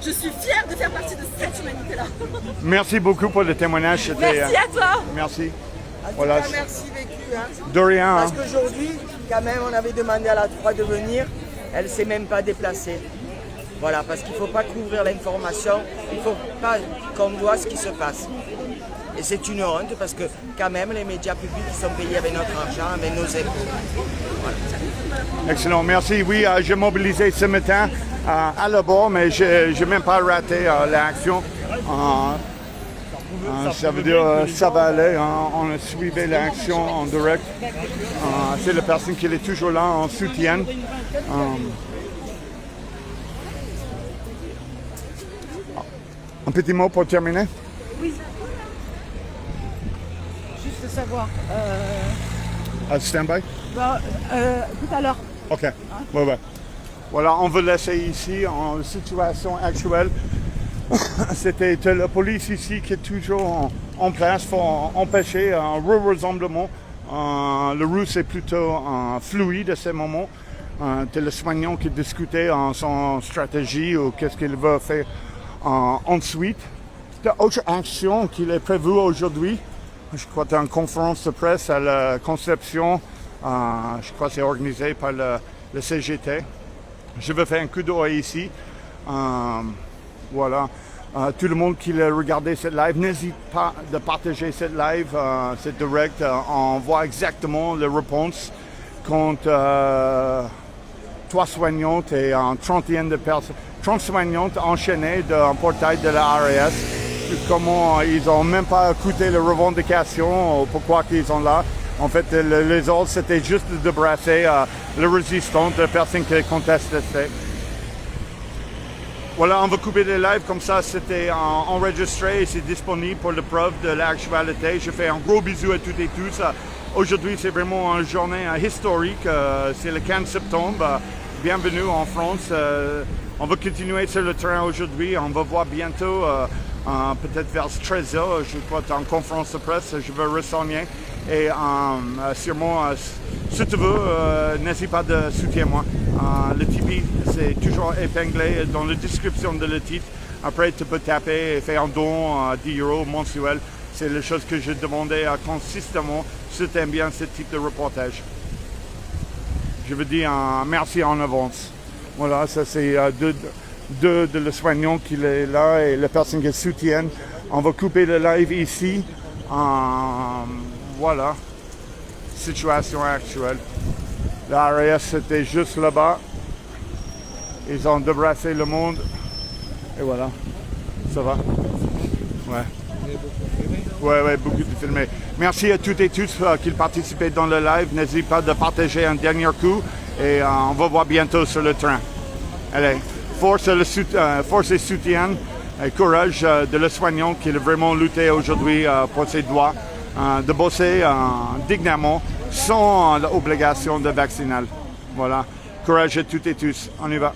Je suis fière de faire partie de cette humanité-là. Merci beaucoup pour le témoignage. Merci à toi. Merci. En tout Voilà. cas, merci Vécu. Hein. De rien. Parce Hein. qu'aujourd'hui, quand même, on avait demandé à la 3 de venir. Elle ne s'est même pas déplacée. Voilà, parce qu'il ne faut pas couvrir l'information. Il ne faut pas qu'on voit ce qui se passe. Et c'est une honte parce que quand même, les médias publics sont payés avec notre argent, avec nos impôts. Voilà. Excellent, merci. Oui, j'ai mobilisé ce matin à la bord, mais je n'ai même pas raté l'action. Ça veut dire ça va aller. On a suivi l'action en direct. C'est la personne qui est toujours là en soutien. Un petit mot pour terminer? Oui. Juste savoir. Stand-by? Tout à l'heure. OK. Ouais. Voilà, on veut laisser ici en situation actuelle. C'était la police ici qui est toujours en place pour empêcher un rassemblement. Le russe est plutôt fluide à ce moment. C'est le soignant qui discutait en son stratégie ou qu'est-ce qu'il veut faire ensuite. Autre action qui est prévue aujourd'hui. Je crois que c'est une conférence de presse à la Conception. Je crois que c'est organisé par le CGT. Je vais faire un coup d'œil ici. Voilà. Tout le monde qui a regardé cette live, n'hésite pas de partager cette live. C'est direct. On voit exactement les réponses contre 3 soignantes et 30 soignantes enchaînées d'un portail de la RAS. Comment ils n'ont même pas écouté les revendications, pourquoi ils sont là. En fait, les autres, c'était juste de débrasser les résistants, les personnes qui contestent le fait. Voilà, on va couper les lives comme ça, c'était enregistré et c'est disponible pour la preuve de l'actualité. Je fais un gros bisou à toutes et tous. Aujourd'hui, c'est vraiment une journée historique. C'est le 15 septembre. Bienvenue en France. On va continuer sur le train aujourd'hui. On va voir bientôt, peut-être vers 13h, je crois, en conférence de presse. Je vais renseigner. Et sûrement, si tu veux, n'hésite pas de soutenir moi. Le Tipeee, c'est toujours épinglé dans la description de le titre. Après, tu peux taper et faire un don à 10 € mensuel. C'est la chose que je demandais consistamment si tu aimes bien ce type de reportage. Je veux dire merci en avance. Voilà, ça c'est deux de les soignants qui est là et les personnes qui soutiennent. On va couper le live ici. Voilà, situation actuelle. La RAS était juste là-bas. Ils ont débrassé le monde. Et voilà, ça va. Ouais, beaucoup de filmés. Merci à toutes et tous qui participaient dans le live. N'hésitez pas de partager un dernier coup. Et on va voir bientôt sur le train. Allez, force et soutien et courage de le soignant qui a vraiment lutté aujourd'hui pour ses droits. De bosser dignement sans l'obligation de vacciner. Voilà. Courage à toutes et tous. On y va.